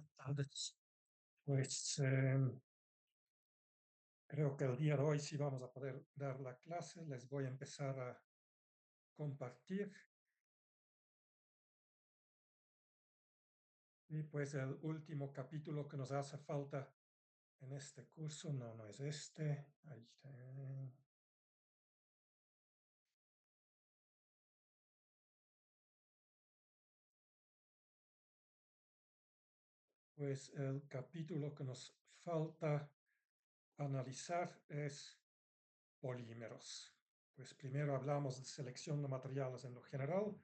Buenas tardes. Pues creo que el día de hoy sí vamos a poder dar la clase. Les voy a empezar a compartir. Y pues el último capítulo que nos hace falta en este curso, no es este. Ahí está. Pues el capítulo que nos falta analizar es polímeros. Pues primero hablamos de selección de materiales en lo general,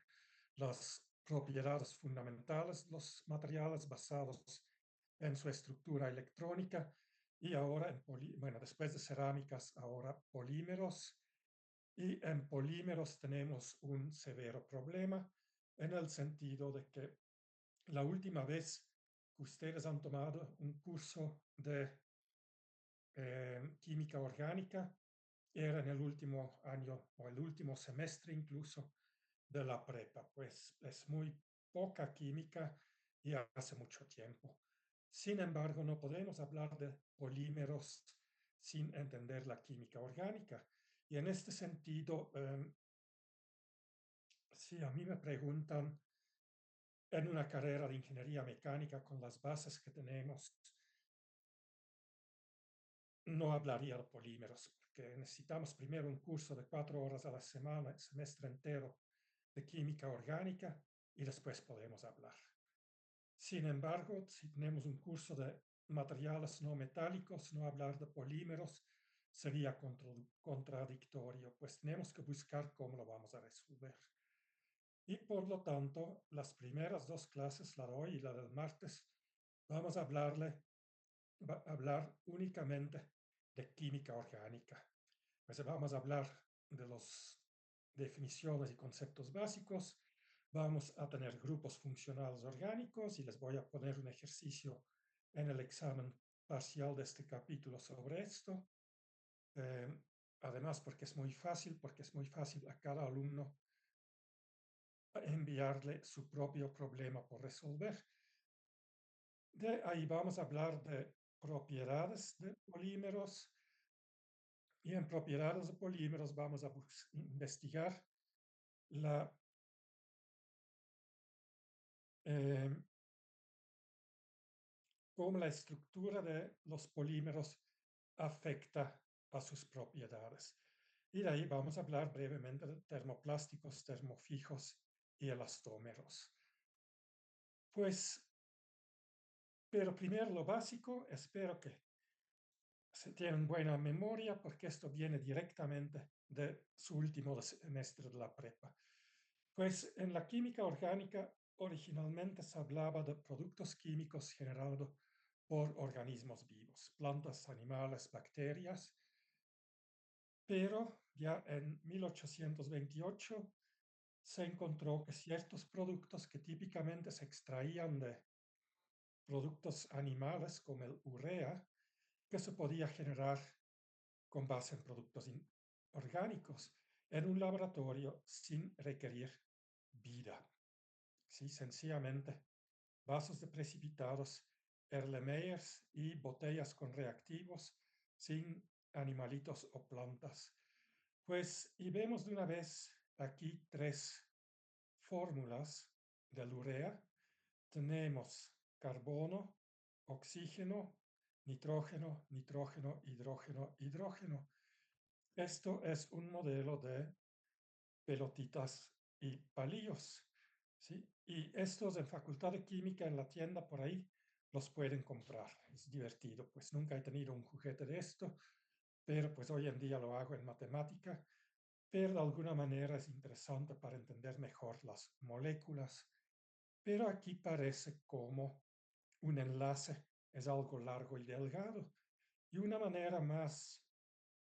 las propiedades fundamentales de los materiales basados en su estructura electrónica y ahora, bueno, después de cerámicas, ahora polímeros. Y en polímeros tenemos un severo problema en el sentido de que la última vez que ustedes han tomado un curso de química orgánica era en el último año o el último semestre incluso de la prepa, pues es muy poca química y hace mucho tiempo. Sin embargo, no podemos hablar de polímeros sin entender la química orgánica. Y en este sentido, si a mí me preguntan en una carrera de ingeniería mecánica con las bases que tenemos, no hablaría de polímeros, porque necesitamos primero un curso de 4 horas a la semana, el semestre entero, de química orgánica y después podemos hablar. Sin embargo, si tenemos un curso de materiales no metálicos, no hablar de polímeros sería contradictorio, pues tenemos que buscar cómo lo vamos a resolver. Y por lo tanto, las primeras dos clases, la de hoy y la del martes, vamos a hablar únicamente de química orgánica. Pues vamos a hablar de las definiciones y conceptos básicos, vamos a tener grupos funcionales orgánicos y les voy a poner un ejercicio en el examen parcial de este capítulo sobre esto. Eh, Además, porque es muy fácil a cada alumno enviarle su propio problema por resolver. De ahí vamos a hablar de propiedades de polímeros y en propiedades de polímeros vamos a investigar la, eh, cómo la estructura de los polímeros afecta a sus propiedades. Y de ahí vamos a hablar brevemente de termoplásticos, termofijos y elastómeros. Pues, pero primero lo básico, espero que se tienen buena memoria porque esto viene directamente de su último semestre de la prepa. Pues en la química orgánica originalmente se hablaba de productos químicos generados por organismos vivos, plantas, animales, bacterias, pero ya en 1828 se encontró que ciertos productos que típicamente se extraían de productos animales, como el urea, que se podía generar con base en productos orgánicos en un laboratorio sin requerir vida. Sí, sencillamente vasos de precipitados, Erlenmeyers y botellas con reactivos sin animalitos o plantas. Pues, y vemos de una vez aquí tres fórmulas del urea. Tenemos carbono, oxígeno, nitrógeno, nitrógeno, hidrógeno, hidrógeno. Esto es un modelo de pelotitas y palillos, ¿sí? Y estos en Facultad de Química en la tienda por ahí los pueden comprar. Es divertido, pues nunca he tenido un juguete de esto, pero pues hoy en día lo hago en matemática, pero de alguna manera es interesante para entender mejor las moléculas. Pero aquí parece como un enlace es algo largo y delgado. Y una manera más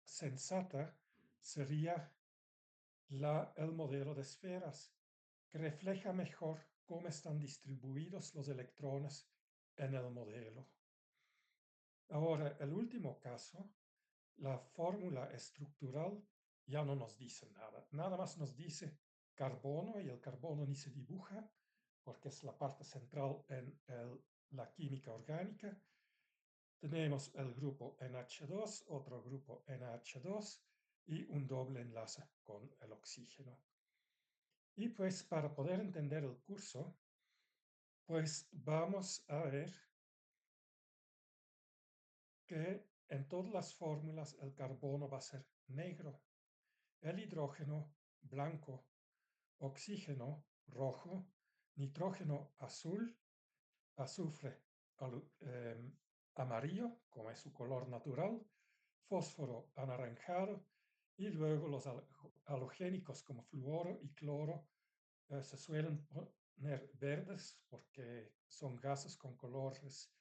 sensata sería el modelo de esferas, que refleja mejor cómo están distribuidos los electrones en el modelo. Ahora, el último caso, la fórmula estructural ya no nos dice nada. Nada más nos dice carbono y el carbono ni se dibuja porque es la parte central en el la química orgánica, tenemos el grupo NH2, otro grupo NH2 y un doble enlace con el oxígeno. Y pues para poder entender el curso, pues vamos a ver que en todas las fórmulas el carbono va a ser negro, el hidrógeno blanco, oxígeno rojo, nitrógeno azul, azufre amarillo, como es su color natural, fósforo anaranjado, y luego los halogénicos como fluoro y cloro se suelen poner verdes porque son gases con colores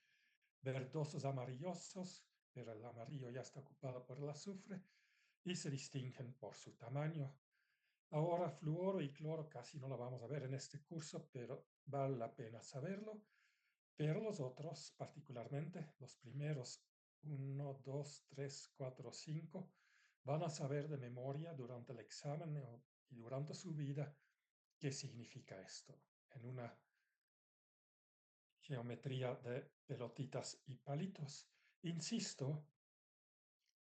verdosos amarillosos, pero el amarillo ya está ocupado por el azufre y se distinguen por su tamaño. Ahora, fluoro y cloro casi no lo vamos a ver en este curso, pero vale la pena saberlo. Pero los otros, particularmente los primeros 1, 2, 3, 4, 5, van a saber de memoria durante el examen y durante su vida qué significa esto en una geometría de pelotitas y palitos. Insisto,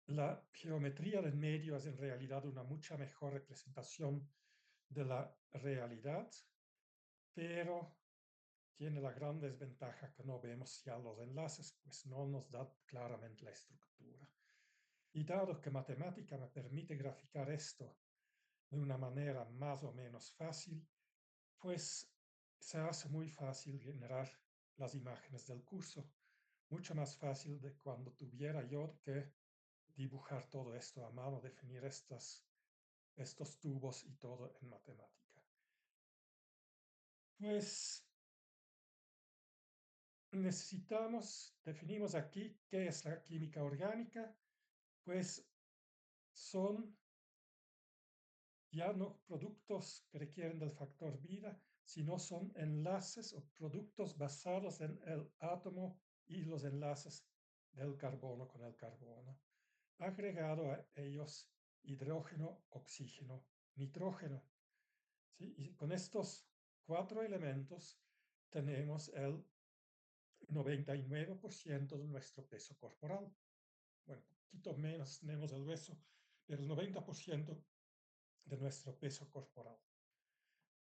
la geometría del medio es en realidad una mucha mejor representación de la realidad, pero tiene la gran desventaja que no vemos ya los enlaces, pues no nos da claramente la estructura. Y dado que matemática me permite graficar esto de una manera más o menos fácil, pues se hace muy fácil generar las imágenes del curso, mucho más fácil de cuando tuviera yo que dibujar todo esto a mano, definir estos tubos y todo en matemática. Pues definimos aquí qué es la química orgánica, pues son ya no productos que requieren del factor vida, sino son enlaces o productos basados en el átomo y los enlaces del carbono con el carbono. Agregado a ellos hidrógeno, oxígeno, nitrógeno. ¿Sí? Y con estos 4 elementos tenemos el 99% de nuestro peso corporal. Bueno, un poquito menos tenemos el hueso, pero el 90% de nuestro peso corporal.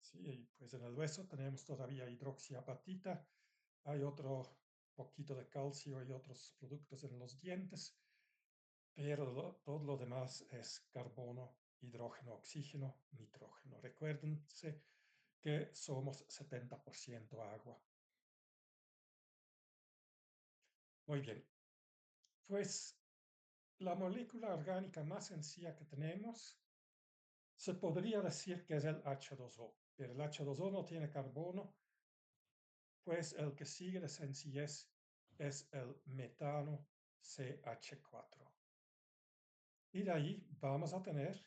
Sí, pues en el hueso tenemos todavía hidroxiapatita, hay otro poquito de calcio y otros productos en los dientes, pero todo lo demás es carbono, hidrógeno, oxígeno, nitrógeno. Recuérdense que somos 70% agua. Muy bien, pues la molécula orgánica más sencilla que tenemos se podría decir que es el H2O, pero el H2O no tiene carbono, pues el que sigue de sencillez es el metano CH4. Y de ahí vamos a tener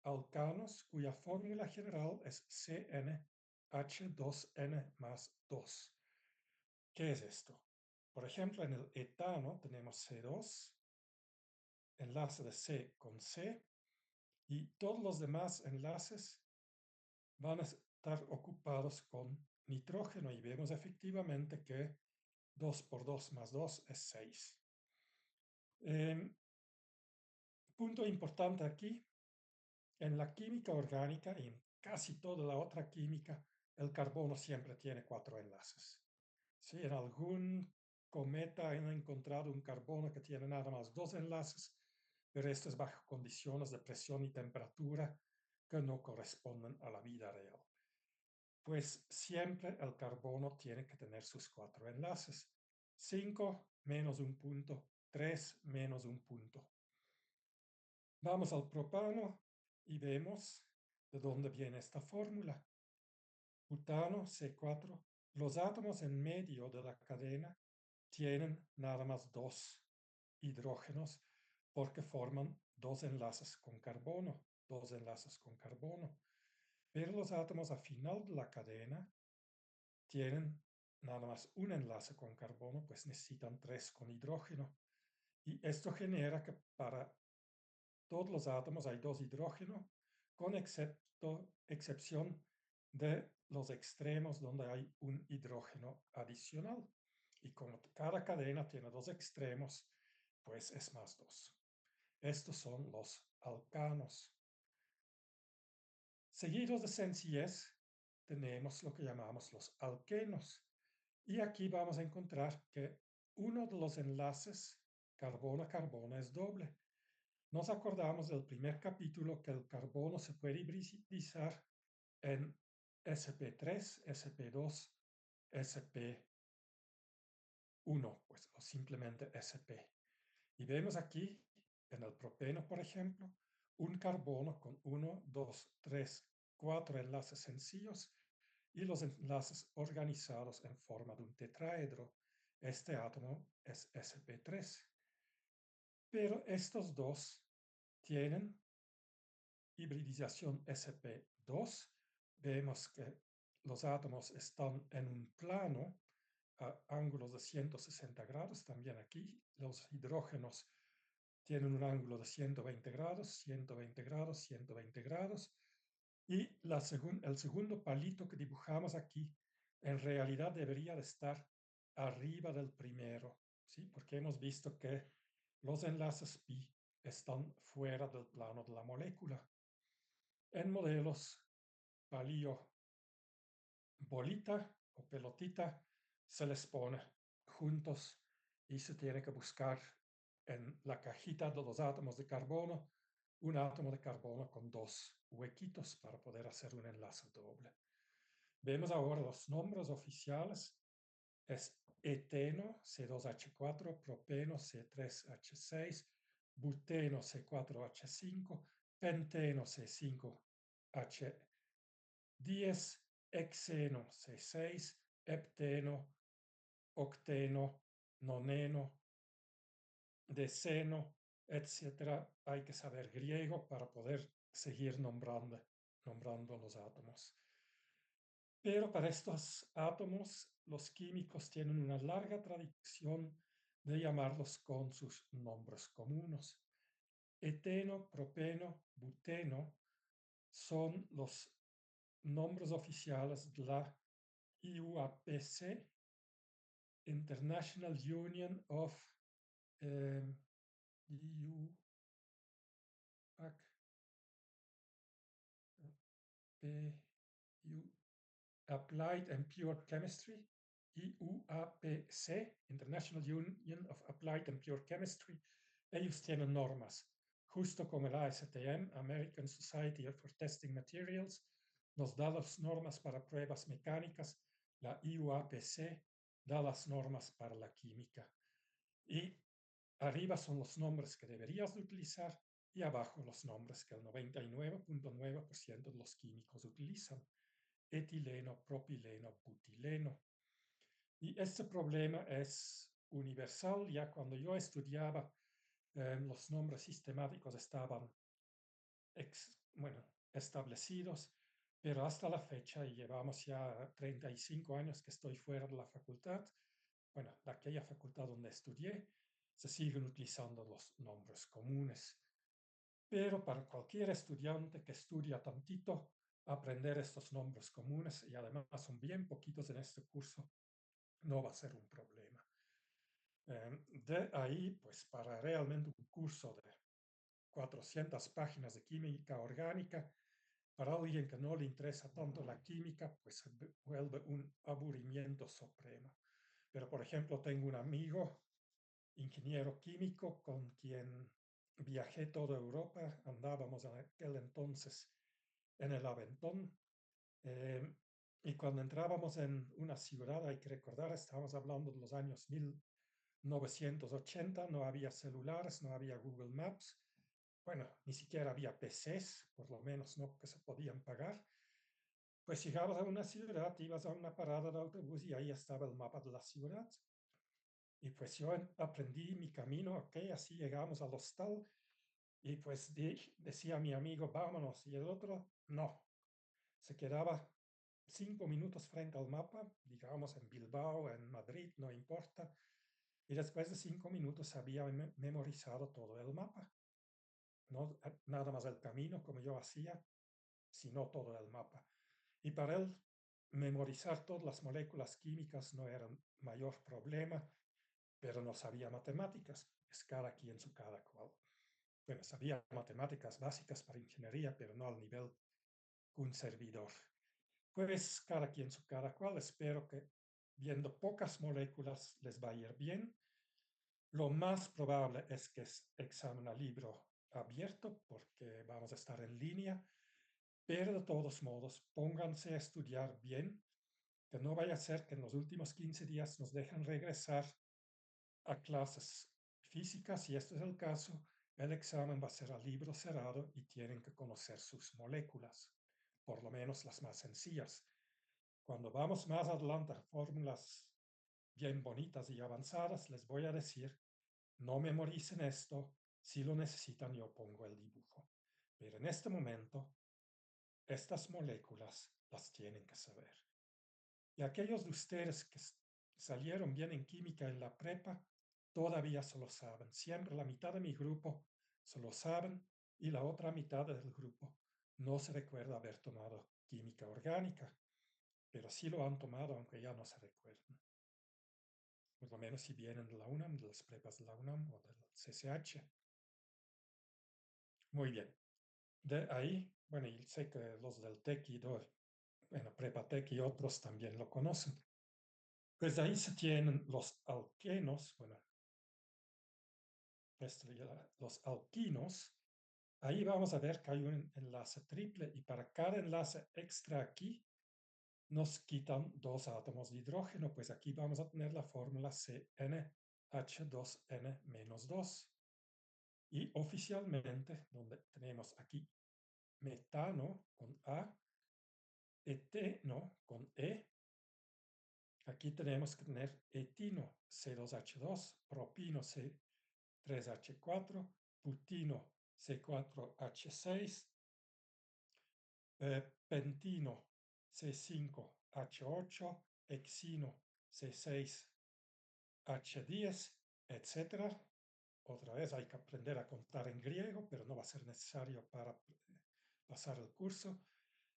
alcanos cuya fórmula general es CnH2n más 2. ¿Qué es esto? Por ejemplo, en el etano tenemos C2, enlace de C con C, y todos los demás enlaces van a estar ocupados con nitrógeno y vemos efectivamente que 2 por 2 más 2 es 6. Punto importante aquí, en la química orgánica y en casi toda la otra química, el carbono siempre tiene 4 enlaces. Si en algún cometa han encontrado un carbono que tiene nada más 2 enlaces, pero esto es bajo condiciones de presión y temperatura que no corresponden a la vida real. Pues siempre el carbono tiene que tener sus 4 enlaces. 5 menos un punto, 3 menos un punto. Vamos al propano y vemos de dónde viene esta fórmula. Butano C4. Los átomos en medio de la cadena tienen nada más 2 hidrógenos porque forman 2 enlaces con carbono, 2 enlaces con carbono. Pero los átomos al final de la cadena tienen nada más un enlace con carbono, pues necesitan 3 con hidrógeno. Y esto genera que para todos los átomos hay 2 hidrógenos, con excepción de los extremos donde hay un hidrógeno adicional. Y como cada cadena tiene dos extremos, pues es más 2. Estos son los alcanos. Seguidos de sencillez, tenemos lo que llamamos los alquenos. Y aquí vamos a encontrar que uno de los enlaces carbono-carbono es doble. Nos acordamos del primer capítulo que el carbono se puede hibridizar en sp3, sp2, sp1, pues, o simplemente sp. Y vemos aquí, en el propeno, por ejemplo, un carbono con 1, 2, 3, 4 enlaces sencillos y los enlaces organizados en forma de un tetraedro. Este átomo es sp3. Pero estos dos tienen hibridización sp2. Vemos que los átomos están en un plano a ángulos de 160 grados. También aquí los hidrógenos tienen un ángulo de 120 grados, 120 grados, 120 grados. Y el segundo palito que dibujamos aquí en realidad debería de estar arriba del primero, ¿sí? Porque hemos visto que los enlaces pi están fuera del plano de la molécula. En modelos palillo bolita o pelotita se les pone juntos y se tiene que buscar en la cajita de los átomos de carbono un átomo de carbono con dos huequitos para poder hacer un enlace doble. Vemos ahora los nombres oficiales. Es eteno, C2H4, propeno, C3H6, buteno, C4H5, penteno, C5H10, hexeno, C6, hepteno, octeno, noneno, deceno, etcétera. Hay que saber griego para poder seguir nombrando los átomos. Pero para estos átomos, los químicos tienen una larga tradición de llamarlos con sus nombres comunes. Eteno, propeno, buteno son los nombres oficiales de la IUPAC, International Union of IUPAC, Applied and Pure Chemistry, IUAPC, International Union of Applied and Pure Chemistry. Ellos tienen normas, justo como la ASTM, American Society for Testing Materials, nos da las normas para pruebas mecánicas, la IUAPC da las normas para la química. Y arriba son los nombres que deberías de utilizar y abajo los nombres que el 99.9% de los químicos utilizan. Etileno, propileno, butileno. Y este problema es universal. Ya cuando yo estudiaba, los nombres sistemáticos estaban establecidos, pero hasta la fecha, y llevamos ya 35 años que estoy fuera de la facultad, bueno, de aquella facultad donde estudié, se siguen utilizando los nombres comunes. Pero para cualquier estudiante que estudia tantito, aprender estos nombres comunes, y además son bien poquitos en este curso, no va a ser un problema. De ahí, pues para realmente un curso de 400 páginas de química orgánica, para alguien que no le interesa tanto la química, pues se vuelve un aburrimiento supremo. Pero, por ejemplo, tengo un amigo, ingeniero químico, con quien viajé toda Europa, andábamos en aquel entonces en el Aventón, eh, y cuando entrábamos en una ciudad, hay que recordar, estábamos hablando de los años 1980, no había celulares, no había Google Maps, bueno, ni siquiera había PCs, por lo menos no que se podían pagar. Pues llegabas a una ciudad, ibas a una parada de autobús y ahí estaba el mapa de la ciudad. Y pues yo aprendí mi camino, ok, así llegamos al hostal y pues decía mi amigo, vámonos, y el otro, no, se quedaba 5 minutos frente al mapa, digamos en Bilbao, en Madrid, no importa, y después de 5 minutos había memorizado todo el mapa, no nada más el camino como yo hacía, sino todo el mapa. Y para él memorizar todas las moléculas químicas no era un mayor problema, pero no sabía matemáticas, es cada quien su cada cual. Bueno, sabía matemáticas básicas para ingeniería, pero no al nivel que un servidor. Pues cada quien su cada cual. Espero que viendo pocas moléculas les va a ir bien. Lo más probable es que es examen a libro abierto porque vamos a estar en línea, pero de todos modos, pónganse a estudiar bien, que no vaya a ser que en los últimos 15 días nos dejen regresar a clases físicas. Si esto es el caso, el examen va a ser a libro cerrado y tienen que conocer sus moléculas, por lo menos las más sencillas. Cuando vamos más adelante a fórmulas bien bonitas y avanzadas, les voy a decir, no memoricen esto, si lo necesitan yo pongo el dibujo. Pero en este momento, estas moléculas las tienen que saber. Y aquellos de ustedes que salieron bien en química en la prepa, todavía se lo saben. Siempre la mitad de mi grupo se lo saben y la otra mitad del grupo no se recuerda haber tomado química orgánica, pero sí lo han tomado aunque ya no se recuerdan. Por lo menos si vienen de la UNAM, de las prepas de la UNAM o del CCH. Muy bien. De ahí, bueno, y sé que los del TEC y bueno, Prepa TEC y otros también lo conocen. Pues de ahí se tienen los alquenos, bueno, los alquinos. Ahí vamos a ver que hay un enlace triple y para cada enlace extra aquí nos quitan dos átomos de hidrógeno, pues aquí vamos a tener la fórmula CnH2n-2. Y oficialmente, donde tenemos aquí metano con A, eteno con E, aquí tenemos que tener etino C2H2, propino C3H4, butino C4H6, pentino C5H8, hexino C6H10, etcétera. Otra vez hay que aprender a contar en griego, pero no va a ser necesario para pasar el curso.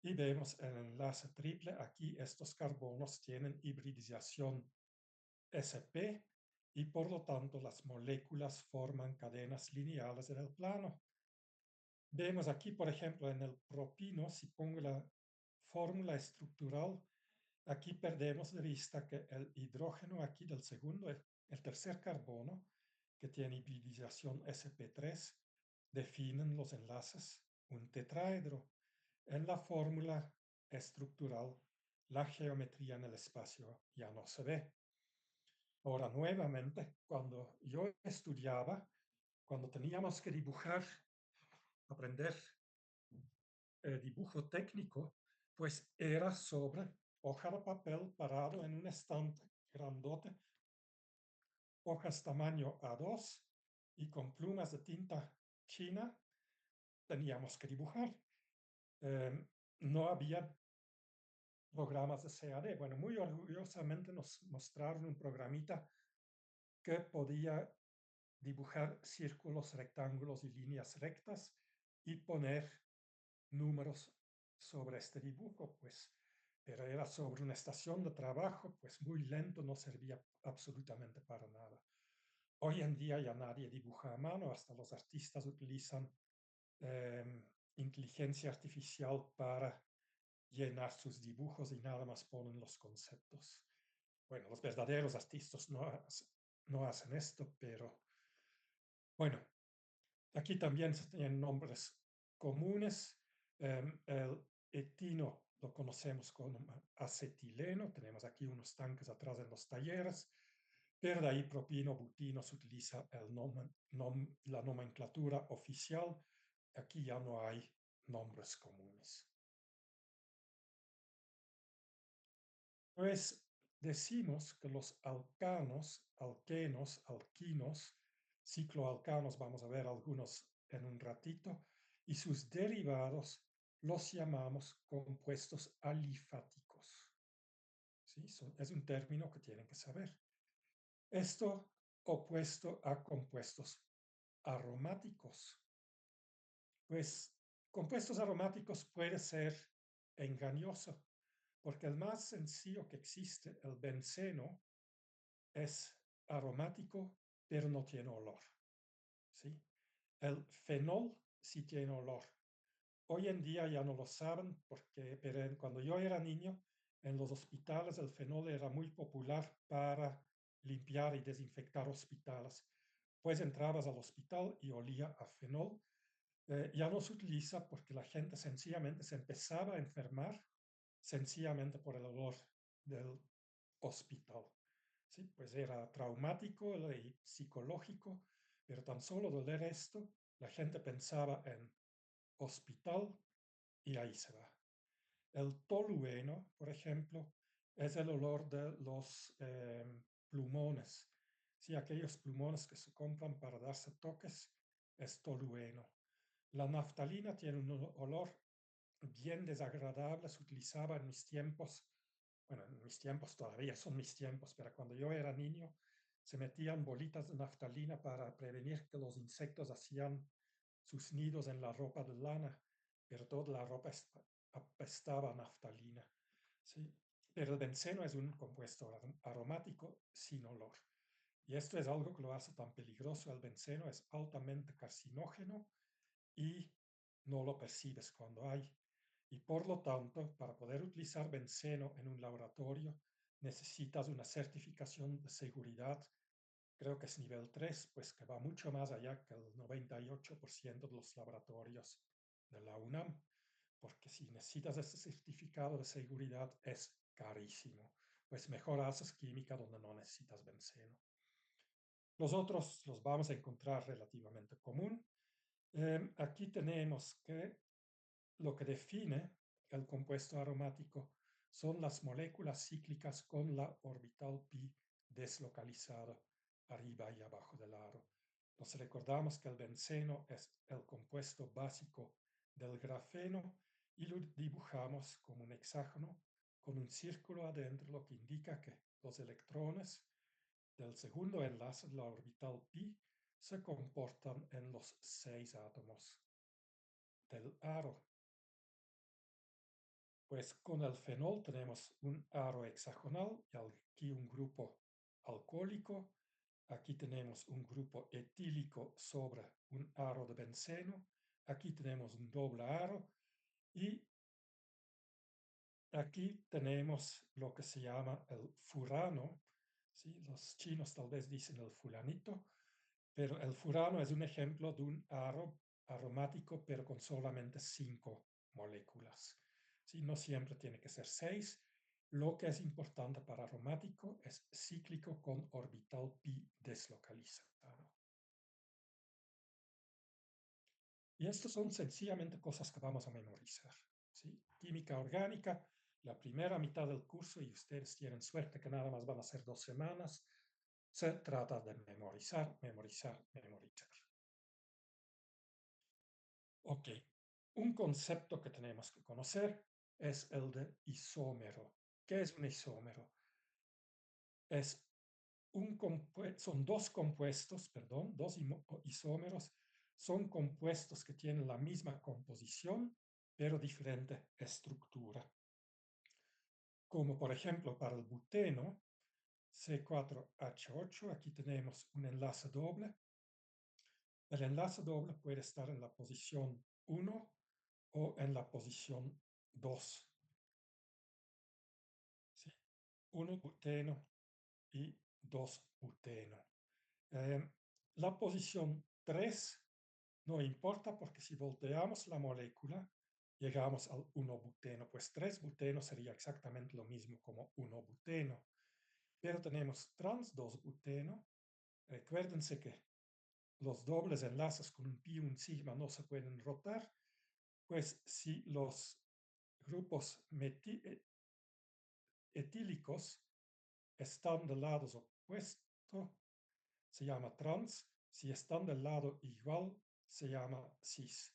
Y vemos el enlace triple. Aquí estos carbonos tienen hibridización sp y por lo tanto las moléculas forman cadenas lineales en el plano. Vemos aquí, por ejemplo, en el propino, si pongo la fórmula estructural, aquí perdemos de vista que el hidrógeno aquí del segundo, el tercer carbono, que tiene hibridización sp3, definen los enlaces un tetraedro. En la fórmula estructural, la geometría en el espacio ya no se ve. Ahora, nuevamente, cuando yo estudiaba, cuando teníamos que dibujar, aprender dibujo técnico, pues era sobre hoja de papel parado en un estante grandote, hojas tamaño A2 y con plumas de tinta china teníamos que dibujar. No había programas de CAD. Bueno, muy orgullosamente nos mostraron un programita que podía dibujar círculos, rectángulos y líneas rectas y poner números sobre este dibujo, pues, pero era sobre una estación de trabajo, pues muy lento, no servía absolutamente para nada. Hoy en día ya nadie dibuja a mano, hasta los artistas utilizan eh, inteligencia artificial para llenar sus dibujos y nada más ponen los conceptos. Bueno, los verdaderos artistas no hacen esto, pero bueno, aquí también se tienen nombres comunes. El etino lo conocemos como acetileno. Tenemos aquí unos tanques atrás en los talleres. Pero de ahí propino, butino se utiliza la nomenclatura oficial. Aquí ya no hay nombres comunes. Pues decimos que los alcanos, alquenos, alquinos, cicloalcanos, vamos a ver algunos en un ratito, y sus derivados los llamamos compuestos alifáticos. ¿Sí? Es un término que tienen que saber. Esto opuesto a compuestos aromáticos. Pues compuestos aromáticos puede ser engañoso Porque el más sencillo que existe, el benceno, es aromático, pero no tiene olor, ¿sí? El fenol sí tiene olor. Hoy en día ya no lo saben porque pero cuando yo era niño, en los hospitales el fenol era muy popular para limpiar y desinfectar hospitales. Pues entrabas al hospital y olía a fenol. Ya no se utiliza porque la gente sencillamente se empezaba a enfermar sencillamente por el olor del hospital. Sí, pues era traumático y psicológico, pero tan solo de oler esto, la gente pensaba en hospital y ahí se va. El tolueno, por ejemplo, es el olor de los plumones. Sí, aquellos plumones que se compran para darse toques, es tolueno. La naftalina tiene un olor bien desagradable, se utilizaba en mis tiempos, bueno, en mis tiempos todavía son mis tiempos, pero cuando yo era niño se metían bolitas de naftalina para prevenir que los insectos hacían sus nidos en la ropa de lana, pero toda la ropa apestaba a naftalina. ¿Sí? Pero el benceno es un compuesto aromático sin olor. Y esto es algo que lo hace tan peligroso. El benceno es altamente carcinógeno y no lo percibes cuando hay. Y por lo tanto, para poder utilizar benceno en un laboratorio, necesitas una certificación de seguridad, creo que es nivel 3, pues que va mucho más allá que el 98% de los laboratorios de la UNAM, porque si necesitas ese certificado de seguridad es carísimo. Pues mejor haces química donde no necesitas benceno. Los otros los vamos a encontrar relativamente común. Aquí tenemos que lo que define el compuesto aromático son las moléculas cíclicas con la orbital pi deslocalizada arriba y abajo del aro. Nos recordamos que el benceno es el compuesto básico del grafeno y lo dibujamos como un hexágono con un círculo adentro, lo que indica que los electrones del segundo enlace de la orbital pi se comportan en los 6 átomos del aro. Pues con el fenol tenemos un aro hexagonal y aquí un grupo alcohólico. Aquí tenemos un grupo etílico sobre un aro de benceno. Aquí tenemos un doble aro y aquí tenemos lo que se llama el furano. ¿Sí? Los chinos tal vez dicen el fulanito, pero el furano es un ejemplo de un aro aromático, pero con solamente 5 moléculas. ¿Sí? No siempre tiene que ser 6. Lo que es importante para aromático es cíclico con orbital pi deslocalizado. Y estas son sencillamente cosas que vamos a memorizar. ¿Sí? Química orgánica, la primera mitad del curso, y ustedes tienen suerte que nada más van a ser 2 semanas, se trata de memorizar, memorizar, memorizar. Ok, un concepto que tenemos que conocer es el de isómero. ¿Qué es un isómero? Es son dos compuestos, perdón, dos isómeros, son compuestos que tienen la misma composición, pero diferente estructura. Como por ejemplo para el buteno, C4H8, aquí tenemos un enlace doble. El enlace doble puede estar en la posición 1 o en la posición 2. ¿Sí? 1 buteno y 2 buteno. Eh, la posición 3 no importa porque si volteamos la molécula, llegamos al 1-buteno, pues 3-buteno sería exactamente lo mismo como 1-buteno. Pero tenemos trans 2-buteno. Recuérdense que los dobles enlaces con un pi y un sigma no se pueden rotar, pues si los grupos etílicos están de lados opuestos, se llama trans. Si están del lado igual, se llama cis.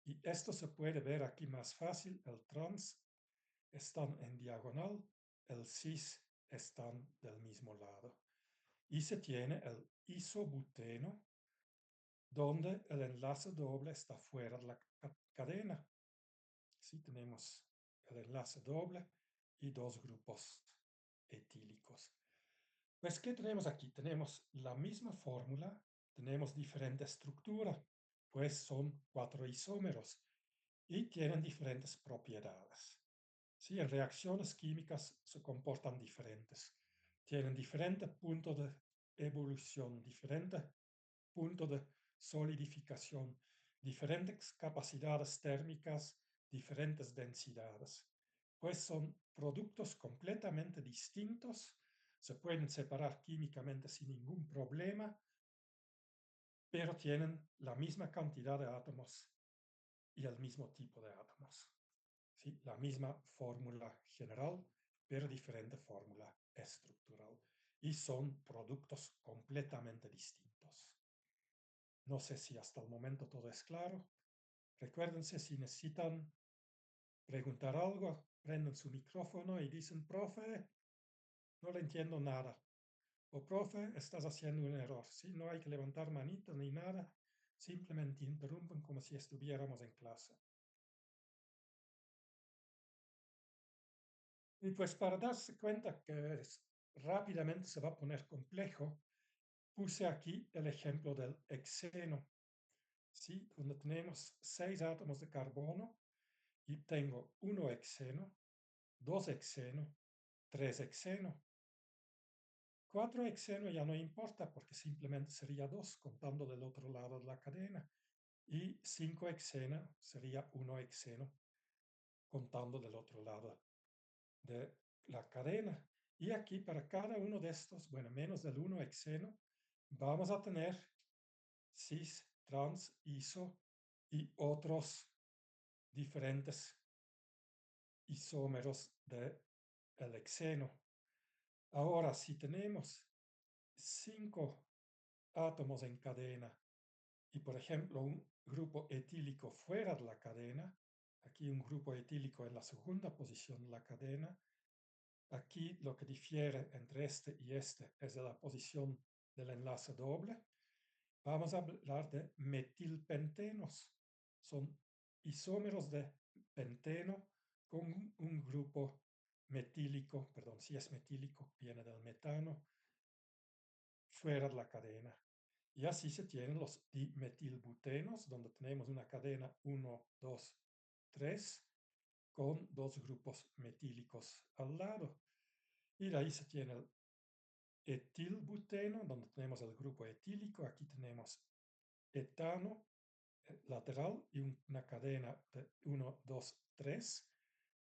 Y esto se puede ver aquí más fácil. El trans están en diagonal, el cis están del mismo lado. Y se tiene el isobuteno, donde el enlace doble está fuera de la cadena. Sí, tenemos el enlace doble y dos grupos etílicos. Pues, ¿qué tenemos aquí? Tenemos la misma fórmula, tenemos diferente estructura, pues son cuatro isómeros y tienen diferentes propiedades. Sí, en reacciones químicas se comportan diferentes. Tienen diferente punto de evolución, diferente punto de solidificación, diferentes capacidades térmicas, diferentes densidades. Pues son productos completamente distintos, se pueden separar químicamente sin ningún problema, pero tienen la misma cantidad de átomos y el mismo tipo de átomos. ¿Sí? La misma fórmula general, pero diferente fórmula estructural. Y son productos completamente distintos. No sé si hasta el momento todo es claro. Recuérdense, si necesitan preguntar algo, prenden su micrófono y dicen, profe, no le entiendo nada. O profe, estás haciendo un error. Sí, no hay que levantar manito ni nada. Simplemente interrumpen como si estuviéramos en clase. Y pues para darse cuenta que rápidamente se va a poner complejo, puse aquí el ejemplo del hexeno, ¿sí? Donde tenemos 6 átomos de carbono y tengo 1 hexeno, 2 hexeno, 3 hexeno. 4 hexeno ya no importa porque simplemente sería 2 contando del otro lado de la cadena. Y 5 hexeno sería 1 hexeno contando del otro lado de la cadena. Y aquí para cada uno de estos, bueno, menos del 1 hexeno, vamos a tener cis, trans, iso y otros diferentes isómeros del hexeno. Ahora, si tenemos 5 átomos en cadena y, por ejemplo, un grupo etílico fuera de la cadena, aquí un grupo etílico en la segunda posición de la cadena, aquí lo que difiere entre este y este es de la posición del enlace doble. Vamos a hablar de metilpentenos. Son isómeros de penteno con un grupo metílico, perdón, si es metílico, viene del metano, fuera de la cadena. Y así se tienen los dimetilbutenos, donde tenemos una cadena 1, 2, 3, con dos grupos metílicos al lado. Y de ahí se tiene el etilbuteno, donde tenemos el grupo etílico. Aquí tenemos etano lateral y una cadena de 1, 2, 3.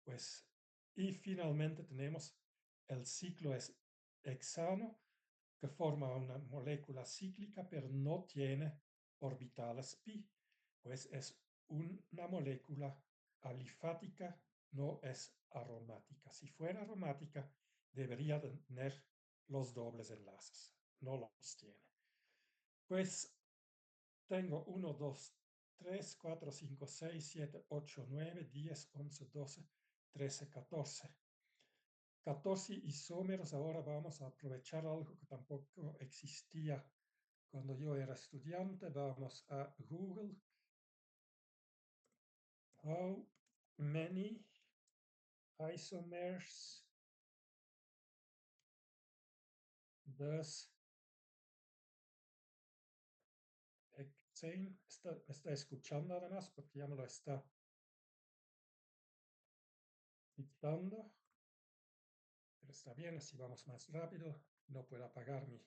Pues, y finalmente tenemos el ciclo es hexano, que forma una molécula cíclica, pero no tiene orbitales pi, pues es una molécula alifática, no es aromática. Si fuera aromática, debería tener los dobles enlaces, no los tiene. Pues tengo 1, 2, 3, 4, 5, 6, 7, 8, 9, 10, 11, 12, 13, 14. 14 isómeros. Ahora vamos a aprovechar algo que tampoco existía cuando yo era estudiante. Vamos a Google. How many isomers does hexane? Me está escuchando además porque ya me lo está dictando. Pero está bien, así vamos más rápido. No puedo apagar mi...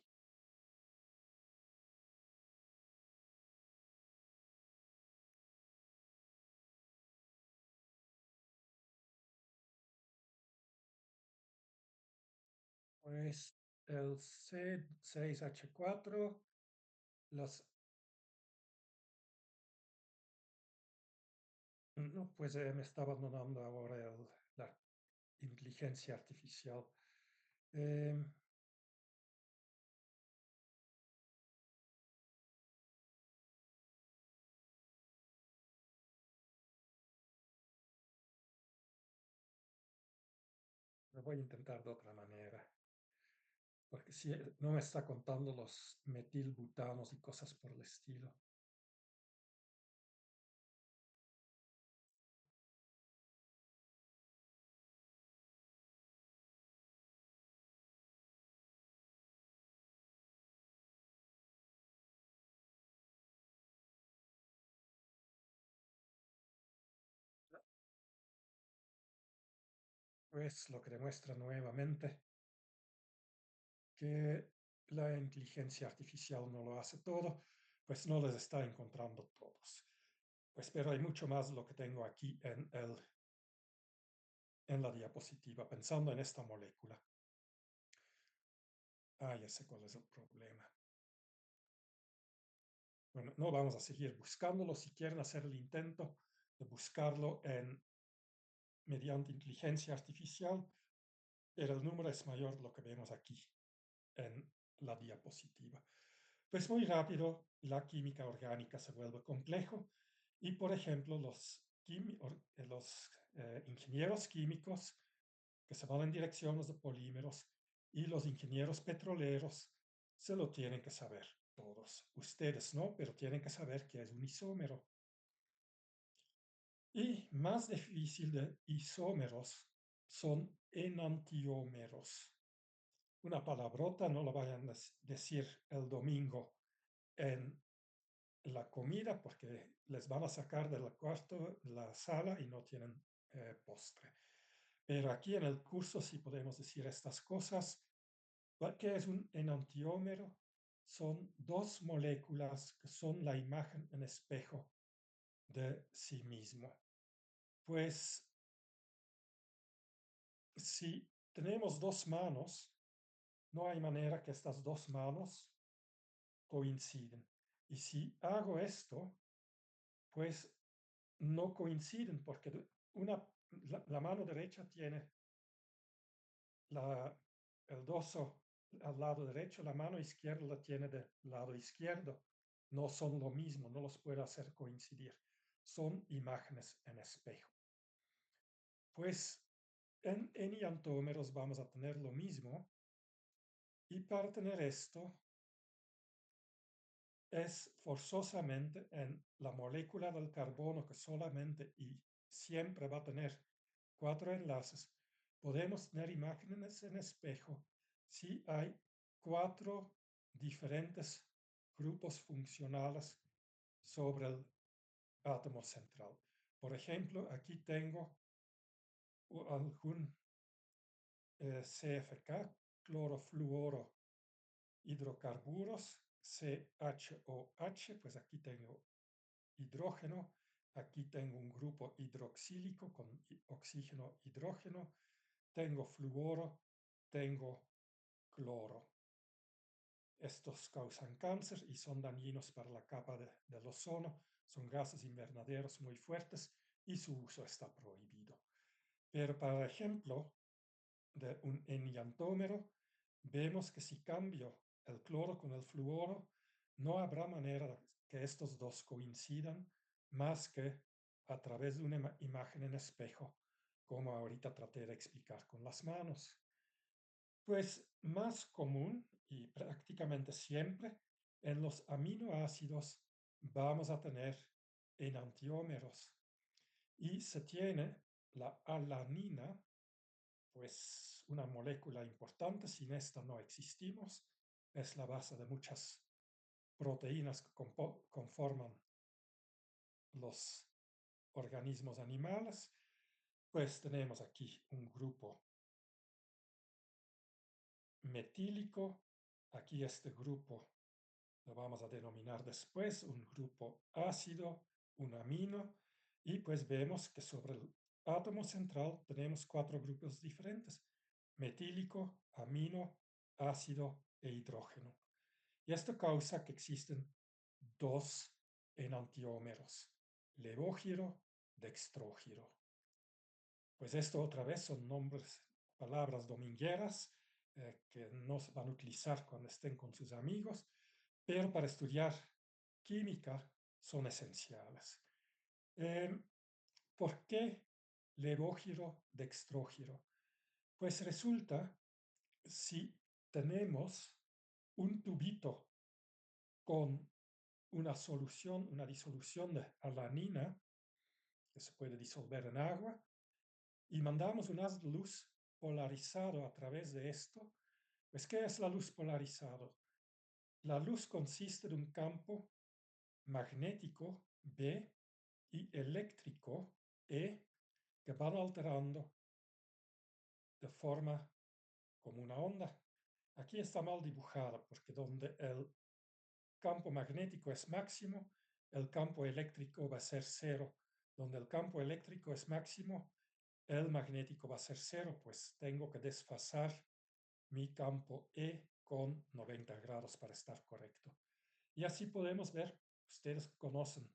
Pues el C6H4, las... No, pues me está abandonando ahora la inteligencia artificial. Eh, lo voy a intentar de otra manera, porque si no me está contando los metilbutanos y cosas por el estilo. Pues lo que demuestra nuevamente que la inteligencia artificial no lo hace todo, pues no les está encontrando todos. Pues, pero hay mucho más lo que tengo aquí en la diapositiva, pensando en esta molécula. Ah, ya sé cuál es el problema. Bueno, no vamos a seguir buscándolo. Si quieren hacer el intento de buscarlo mediante inteligencia artificial, pero el número es mayor de lo que vemos aquí en la diapositiva. Pues muy rápido la química orgánica se vuelve complejo y, por ejemplo, los ingenieros químicos que se van en direcciones de polímeros y los ingenieros petroleros se lo tienen que saber todos. Ustedes no, pero tienen que saber qué es un isómero. Y más difícil de isómeros son enantiómeros. Una palabrota, no la vayan a decir el domingo en la comida porque les van a sacar del cuarto, la sala y no tienen postre. Pero aquí en el curso sí podemos decir estas cosas. ¿Qué es un enantiómero? Son dos moléculas que son la imagen en espejo de sí mismo. Pues si tenemos dos manos, no hay manera que estas dos manos coinciden. Y si hago esto, pues no coinciden porque la mano derecha tiene la, el dorso al lado derecho, la mano izquierda la tiene del lado izquierdo. No son lo mismo, no los puedo hacer coincidir. Son imágenes en espejo. Pues en enantiómeros vamos a tener lo mismo y para tener esto es forzosamente en la molécula del carbono que solamente y siempre va a tener cuatro enlaces. Podemos tener imágenes en espejo si hay cuatro diferentes grupos funcionales sobre el átomo central. Por ejemplo, aquí tengo algún CFK, clorofluoro, hidrocarburos, CHOH, pues aquí tengo hidrógeno, aquí tengo un grupo hidroxílico con oxígeno, hidrógeno, tengo fluoro, tengo cloro. Estos causan cáncer y son dañinos para la capa del ozono, son gases invernaderos muy fuertes y su uso está prohibido. Pero para ejemplo de un enantiómero, vemos que si cambio el cloro con el fluoro, no habrá manera que estos dos coincidan más que a través de una imagen en espejo, como ahorita traté de explicar con las manos. Pues más común y prácticamente siempre en los aminoácidos vamos a tener enantiómeros y se tiene la alanina, pues una molécula importante, sin esta no existimos, es la base de muchas proteínas que conforman los organismos animales, pues tenemos aquí un grupo metílico, aquí este grupo lo vamos a denominar después un grupo ácido, un amino, y pues vemos que sobre el átomo central tenemos cuatro grupos diferentes: metílico, amino, ácido e hidrógeno. Y esto causa que existen dos enantiómeros, levógiro, dextrógiro. Pues esto otra vez son nombres, palabras domingueras que no se van a utilizar cuando estén con sus amigos, pero para estudiar química son esenciales. Eh, ¿Por qué levógiro, dextrógiro? Pues resulta, si tenemos un tubito con una solución, una disolución de alanina, que se puede disolver en agua, y mandamos un haz de luz polarizado a través de esto, pues ¿qué es la luz polarizado? La luz consiste de un campo magnético B y eléctrico E que van alterando de forma como una onda. Aquí está mal dibujada porque donde el campo magnético es máximo, el campo eléctrico va a ser cero. Donde el campo eléctrico es máximo, el magnético va a ser cero, pues tengo que desfasar mi campo E con 90 grados para estar correcto. Y así podemos ver, ustedes conocen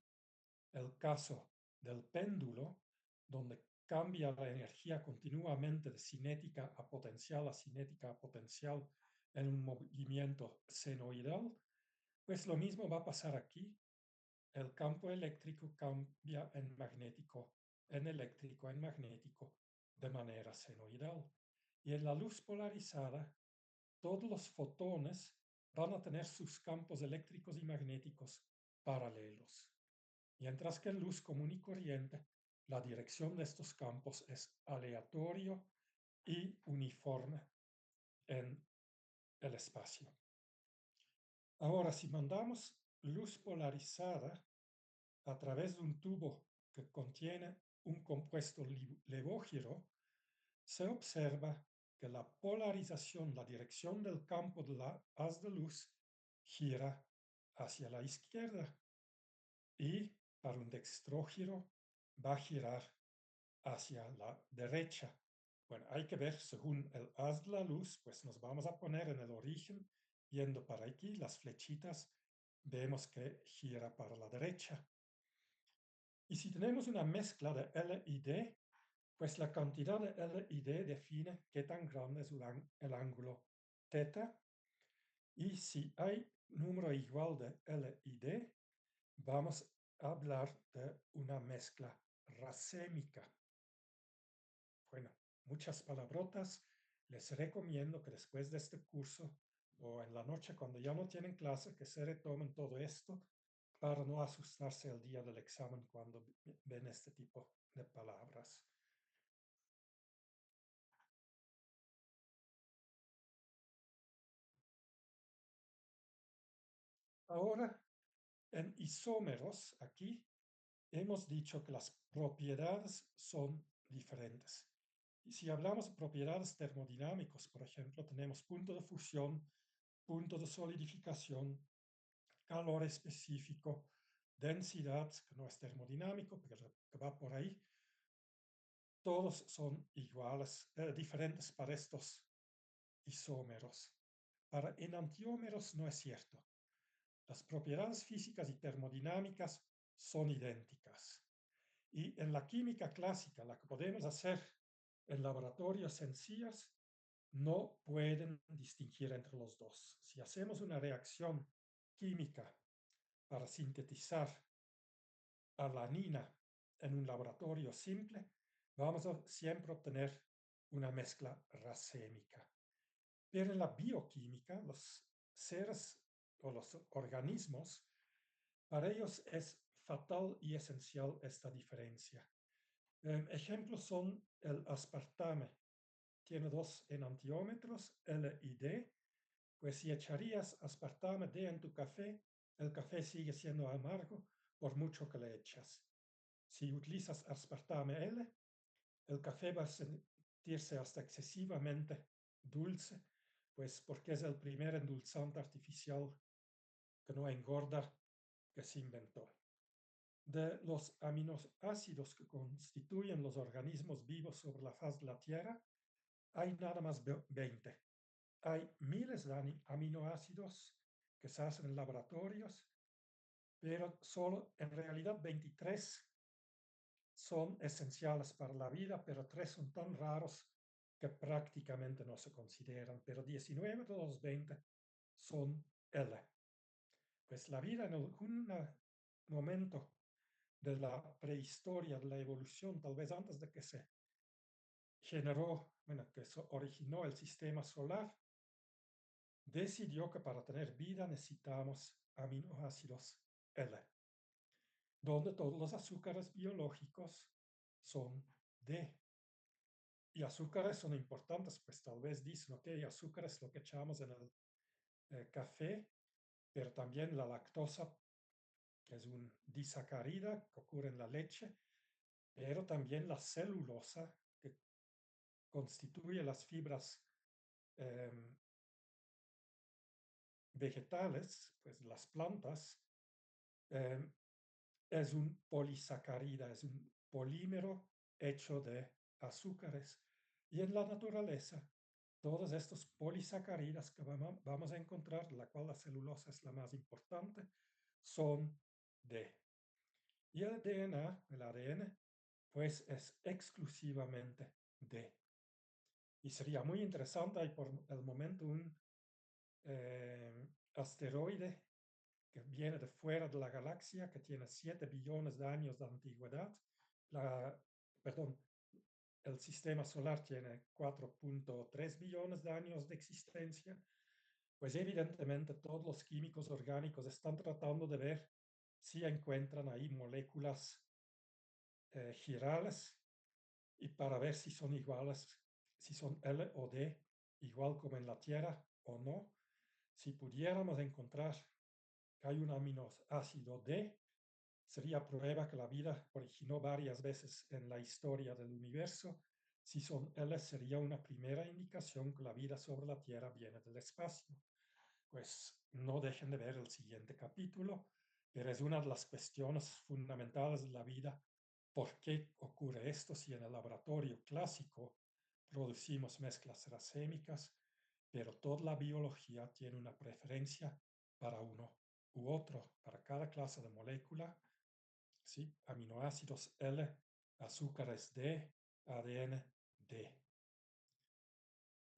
el caso del péndulo, donde cambia la energía continuamente de cinética a cinética a potencial en un movimiento senoidal, pues lo mismo va a pasar aquí. El campo eléctrico cambia en magnético, en eléctrico, en magnético, de manera senoidal. Y en la luz polarizada, todos los fotones van a tener sus campos eléctricos y magnéticos paralelos. Mientras que en luz común y corriente, la dirección de estos campos es aleatorio y uniforme en el espacio. Ahora, si mandamos luz polarizada a través de un tubo que contiene un compuesto levógiro, se observa que la polarización, la dirección del campo de la haz de luz gira hacia la izquierda y para un dextrógiro va a girar hacia la derecha. Bueno, hay que ver según el haz de la luz, pues nos vamos a poner en el origen, yendo para aquí, las flechitas, vemos que gira para la derecha. Y si tenemos una mezcla de L y D, pues la cantidad de L y D define qué tan grande es el ángulo θ. Y si hay número igual de L y D, vamos a hablar de una mezcla racémica. Bueno, muchas palabrotas. Les recomiendo que después de este curso o en la noche cuando ya no tienen clase, que se retomen todo esto para no asustarse el día del examen cuando ven este tipo de palabras. Ahora, en isómeros, aquí hemos dicho que las propiedades son diferentes. Y si hablamos de propiedades termodinámicas, por ejemplo, tenemos punto de fusión, punto de solidificación, calor específico, densidad, que no es termodinámico, pero que va por ahí. Todos son iguales, diferentes para estos isómeros. Para enantiómeros no es cierto. Las propiedades físicas y termodinámicas son idénticas. Y en la química clásica, la que podemos hacer en laboratorios sencillos, no pueden distinguir entre los dos. Si hacemos una reacción química para sintetizar alanina en un laboratorio simple, vamos a siempre obtener una mezcla racémica. Pero en la bioquímica, los seres o los organismos, para ellos es fatal y esencial esta diferencia. Ejemplos son el aspartame. Tiene dos enantiómetros, L y D. Pues si echarías aspartame D en tu café, el café sigue siendo amargo por mucho que le echas. Si utilizas aspartame L, el café va a sentirse hasta excesivamente dulce, pues porque es el primer endulzante artificial que no engorda que se inventó. De los aminoácidos que constituyen los organismos vivos sobre la faz de la Tierra, hay nada más 20. Hay miles de aminoácidos que se hacen en laboratorios, pero solo en realidad 23 son esenciales para la vida, pero 3 son tan raros que prácticamente no se consideran, pero 19 de los 20 son L. Pues la vida en algún momento de la prehistoria, de la evolución, tal vez antes de que se generó, bueno, que se originó el sistema solar, decidió que para tener vida necesitamos aminoácidos L, donde todos los azúcares biológicos son D. Y azúcares son importantes, pues tal vez dicen, ok, azúcar es lo que echamos en el café, pero también la lactosa, que es un disacarida que ocurre en la leche, pero también la celulosa, que constituye las fibras em, vegetales, pues las plantas, em, es un polisacarida, es un polímero hecho de azúcares. Y en la naturaleza, todos estos polisacáridas que vamos a encontrar, la cual la celulosa es la más importante, son D. Y el DNA, el ADN, pues es exclusivamente D. Y sería muy interesante, hay por el momento un asteroide que viene de fuera de la galaxia, que tiene 7 billones de años de antigüedad. Perdón, el sistema solar tiene 4.3 billones de años de existencia. Pues evidentemente todos los químicos orgánicos están tratando de ver si encuentran ahí moléculas girales y para ver si son iguales, si son L o D, igual como en la Tierra o no. Si pudiéramos encontrar que hay un aminoácido D, sería prueba que la vida originó varias veces en la historia del universo. Si son L, sería una primera indicación que la vida sobre la Tierra viene del espacio. Pues no dejen de ver el siguiente capítulo, pero es una de las cuestiones fundamentales de la vida. ¿Por qué ocurre esto si en el laboratorio clásico producimos mezclas racémicas, pero toda la biología tiene una preferencia para uno u otro, para cada clase de molécula? ¿Sí? Aminoácidos L, azúcares D, ADN D.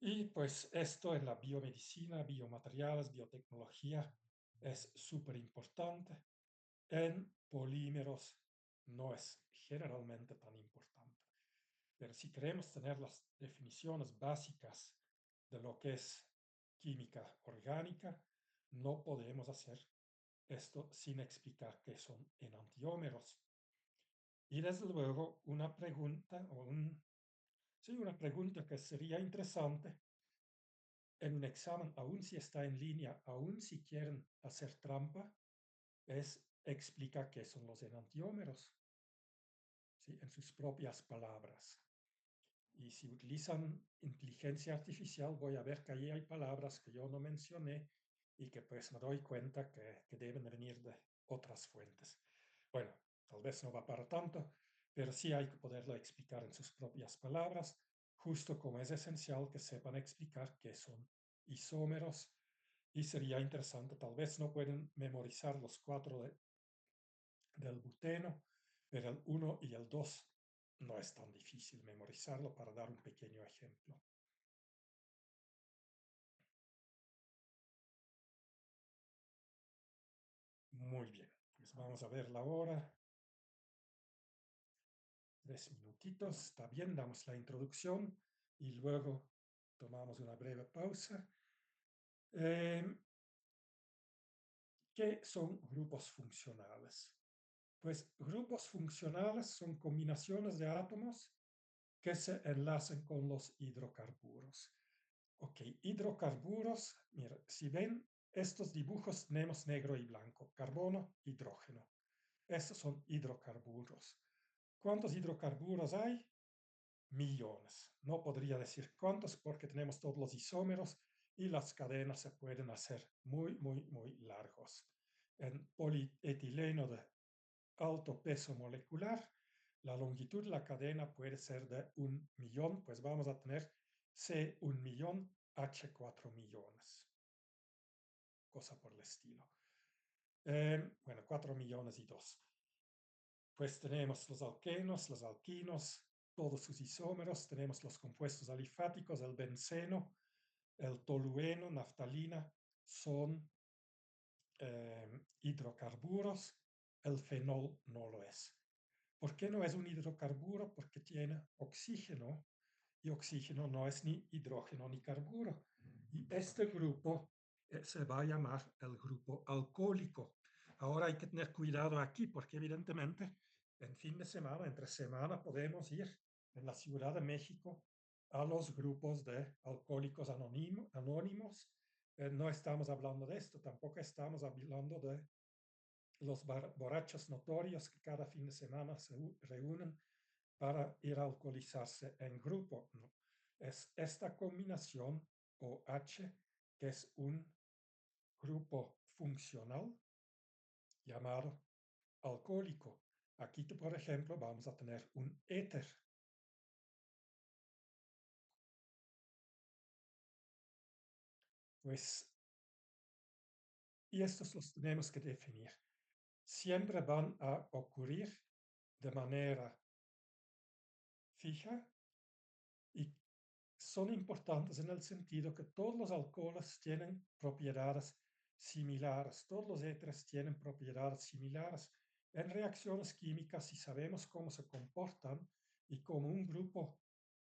Y pues esto en la biomedicina, biomateriales, biotecnología es súper importante. En polímeros no es generalmente tan importante. Pero si queremos tener las definiciones básicas de lo que es química orgánica, no podemos hacer esto sin explicar qué son enantiómeros. Y desde luego una pregunta, sí, una pregunta que sería interesante en un examen, aun si está en línea, aun si quieren hacer trampa, es explica qué son los enantiómeros, ¿sí? En sus propias palabras. Y si utilizan inteligencia artificial, voy a ver que ahí hay palabras que yo no mencioné y que pues me doy cuenta que deben venir de otras fuentes. Bueno, tal vez no va para tanto, pero sí hay que poderlo explicar en sus propias palabras, justo como es esencial que sepan explicar qué son isómeros. Y sería interesante, tal vez no pueden memorizar los cuatro del buteno, pero el 1 y el 2 no es tan difícil memorizarlo para dar un pequeño ejemplo. Muy bien, pues vamos a ver la hora. 3 minutitos, está bien, damos la introducción y luego tomamos una breve pausa. ¿Qué son grupos funcionales? Pues grupos funcionales son combinaciones de átomos que se enlacen con los hidrocarburos. Ok, hidrocarburos, mira, si ven estos dibujos tenemos negro y blanco, carbono, hidrógeno. Estos son hidrocarburos. ¿Cuántos hidrocarburos hay? Millones. No podría decir cuántos porque tenemos todos los isómeros y las cadenas se pueden hacer muy, muy, muy largos. En polietileno de alto peso molecular, la longitud de la cadena puede ser de 1.000.000, pues vamos a tener C 1.000.000, H 4.000.000, cosa por el estilo. Bueno, 4.000.000.002. Pues tenemos los alquenos, los alquinos, todos sus isómeros, tenemos los compuestos alifáticos, el benceno, el tolueno, naftalina, son hidrocarburos, el fenol no lo es. ¿Por qué no es un hidrocarburo? Porque tiene oxígeno y oxígeno no es ni hidrógeno ni carburo. Y este grupo se va a llamar el grupo alcohólico. Ahora hay que tener cuidado aquí porque evidentemente en fin de semana, entre semana, podemos ir en la Ciudad de México a los grupos de alcohólicos anónimos. No estamos hablando de esto, tampoco estamos hablando de los borrachos notorios que cada fin de semana se reúnen para ir a alcoholizarse en grupo. No. es esta combinación OH, que es un grupo funcional llamado alcohólico. Aquí, por ejemplo, vamos a tener un éter. Pues, y estos los tenemos que definir. Siempre van a ocurrir de manera fija y son importantes en el sentido que todos los alcoholes tienen propiedades similares, todos los éteres tienen propiedades similares. En reacciones químicas, si sabemos cómo se comportan y cómo un grupo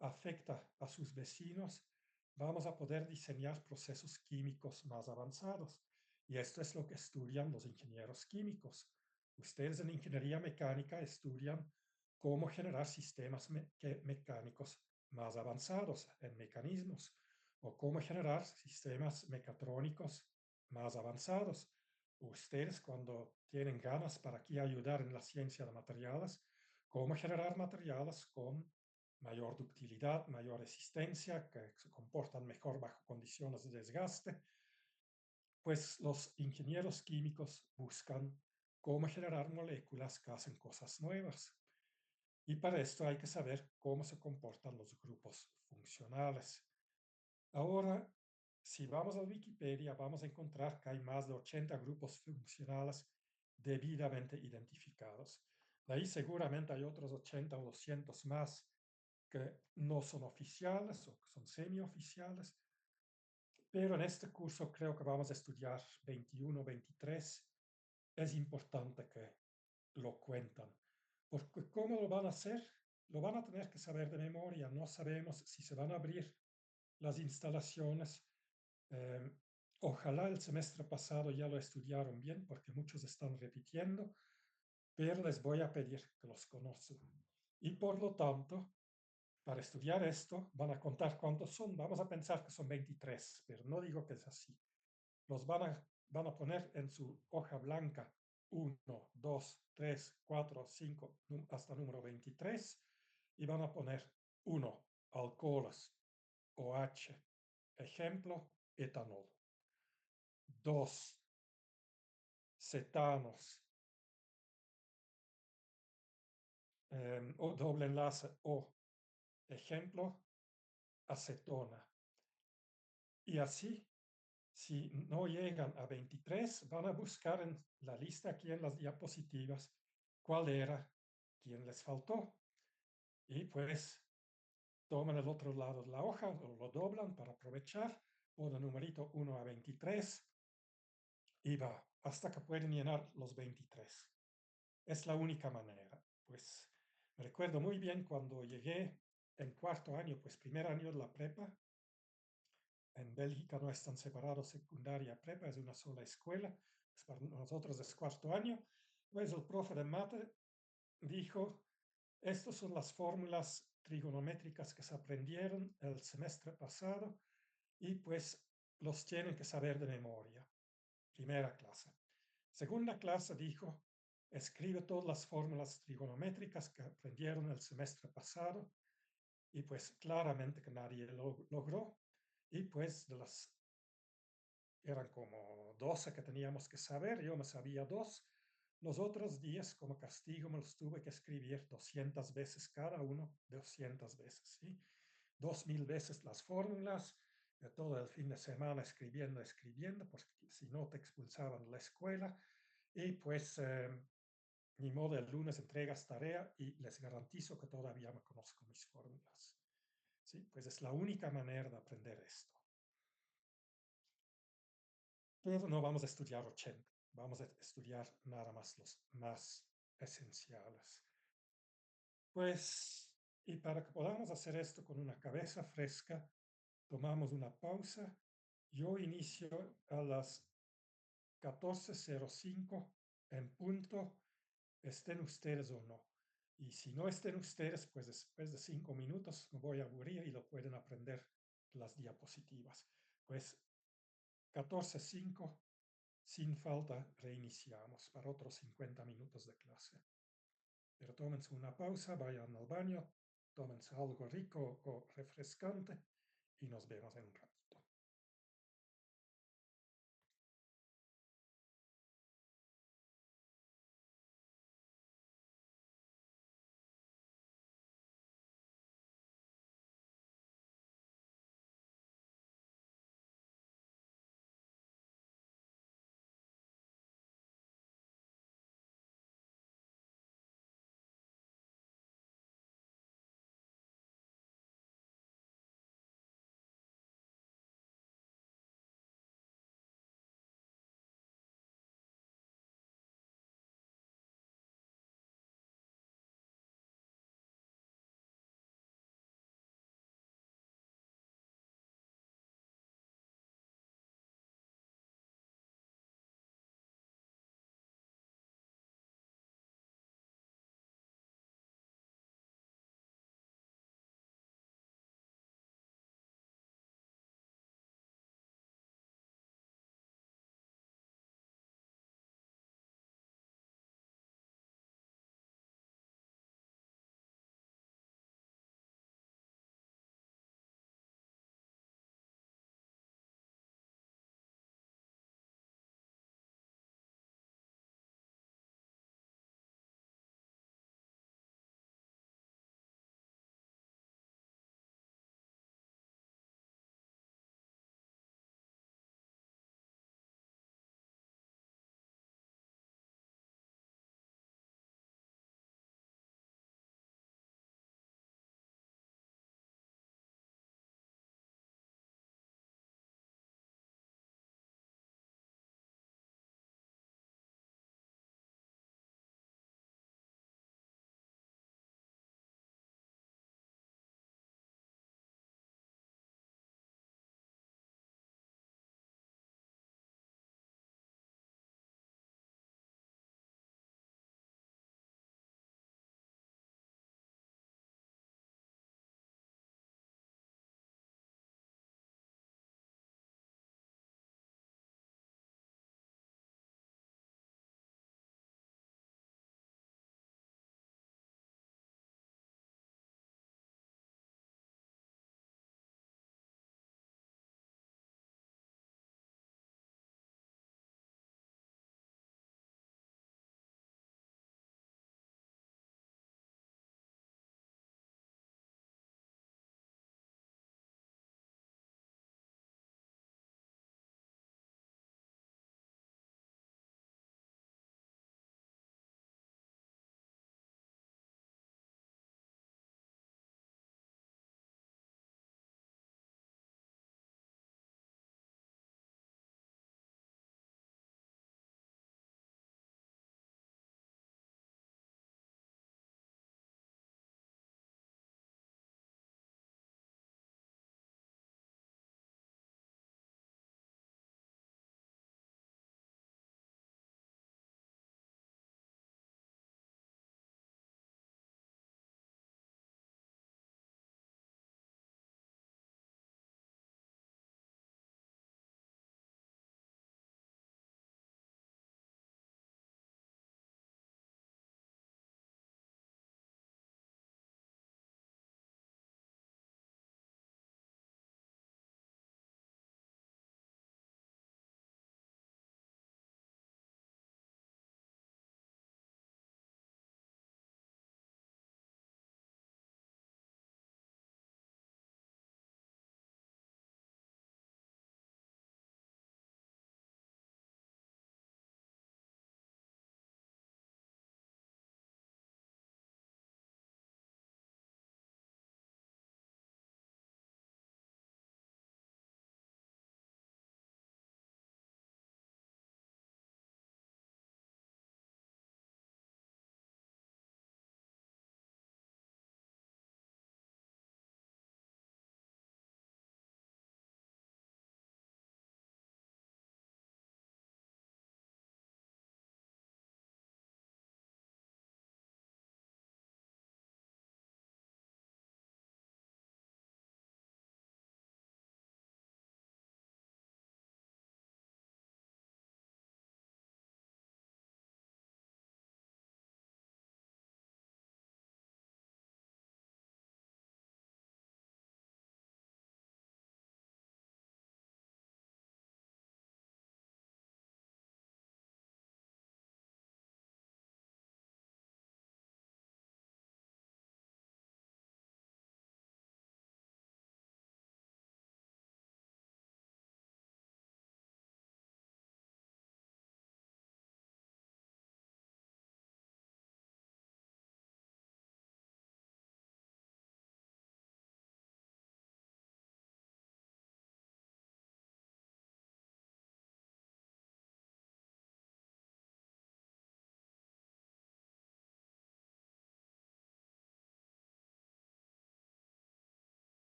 afecta a sus vecinos, vamos a poder diseñar procesos químicos más avanzados. Y esto es lo que estudian los ingenieros químicos. Ustedes en ingeniería mecánica estudian cómo generar sistemas mecánicos más avanzados en mecanismos o cómo generar sistemas mecatrónicos más avanzados. Ustedes cuando tienen ganas para aquí ayudar en la ciencia de materiales, cómo generar materiales con mayor ductilidad, mayor resistencia, que se comportan mejor bajo condiciones de desgaste, pues los ingenieros químicos buscan cómo generar moléculas que hacen cosas nuevas. Y para esto hay que saber cómo se comportan los grupos funcionales. Ahora, si vamos a Wikipedia, vamos a encontrar que hay más de 80 grupos funcionales debidamente identificados. De ahí seguramente hay otros 80 o 200 más que no son oficiales o que son semioficiales, pero en este curso creo que vamos a estudiar 21, 23. Es importante que lo cuentan, porque ¿cómo lo van a hacer? Lo van a tener que saber de memoria. No sabemos si se van a abrir las instalaciones. Eh, Ojalá el semestre pasado ya lo estudiaron bien, porque muchos están repitiendo, pero les voy a pedir que los conozcan. Y por lo tanto, para estudiar esto, van a contar cuántos son. Vamos a pensar que son 23, pero no digo que es así. Los van a poner en su hoja blanca 1, 2, 3, 4, 5, hasta número 23, y van a poner 1, alcoholes, OH, ejemplo, etanol. 2, cetanos, o doble enlace O, ejemplo, acetona. Y así, si no llegan a 23, van a buscar en la lista aquí en las diapositivas cuál era, quién les faltó. Y pues toman el otro lado de la hoja, o lo doblan para aprovechar, ponen numerito 1 a 23 y va hasta que pueden llenar los 23. Es la única manera. Pues me recuerdo muy bien cuando llegué en cuarto año, pues primer año de la prepa. En Bélgica no están separados secundaria y prepa, es una sola escuela. Pues para nosotros es cuarto año. Pues el profe de mate dijo, estas son las fórmulas trigonométricas que se aprendieron el semestre pasado y pues los tienen que saber de memoria. Primera clase. Segunda clase dijo, escribe todas las fórmulas trigonométricas que aprendieron el semestre pasado y pues claramente que nadie lo logró. Y pues de las, eran como 12 que teníamos que saber, yo me sabía 2. Los otros 10, como castigo, me los tuve que escribir 200 veces cada uno, 200 veces, ¿sí? 2000 veces las fórmulas, todo el fin de semana escribiendo, porque si no te expulsaban de la escuela. Y pues, ni modo, el lunes entregas tarea y les garantizo que todavía me conozco mis fórmulas. ¿Sí? Pues es la única manera de aprender esto. Pero no vamos a estudiar 80, vamos a estudiar nada más los más esenciales. Pues, y para que podamos hacer esto con una cabeza fresca, tomamos una pausa. Yo inicio a las 14:05 en punto, estén ustedes o no. Y si no estén ustedes, pues después de 5 minutos me voy a aburrir y lo pueden aprender las diapositivas. Pues 14:05, sin falta, reiniciamos para otros 50 minutos de clase. Pero tómense una pausa, vayan al baño, tómense algo rico o refrescante y nos vemos en un ratito.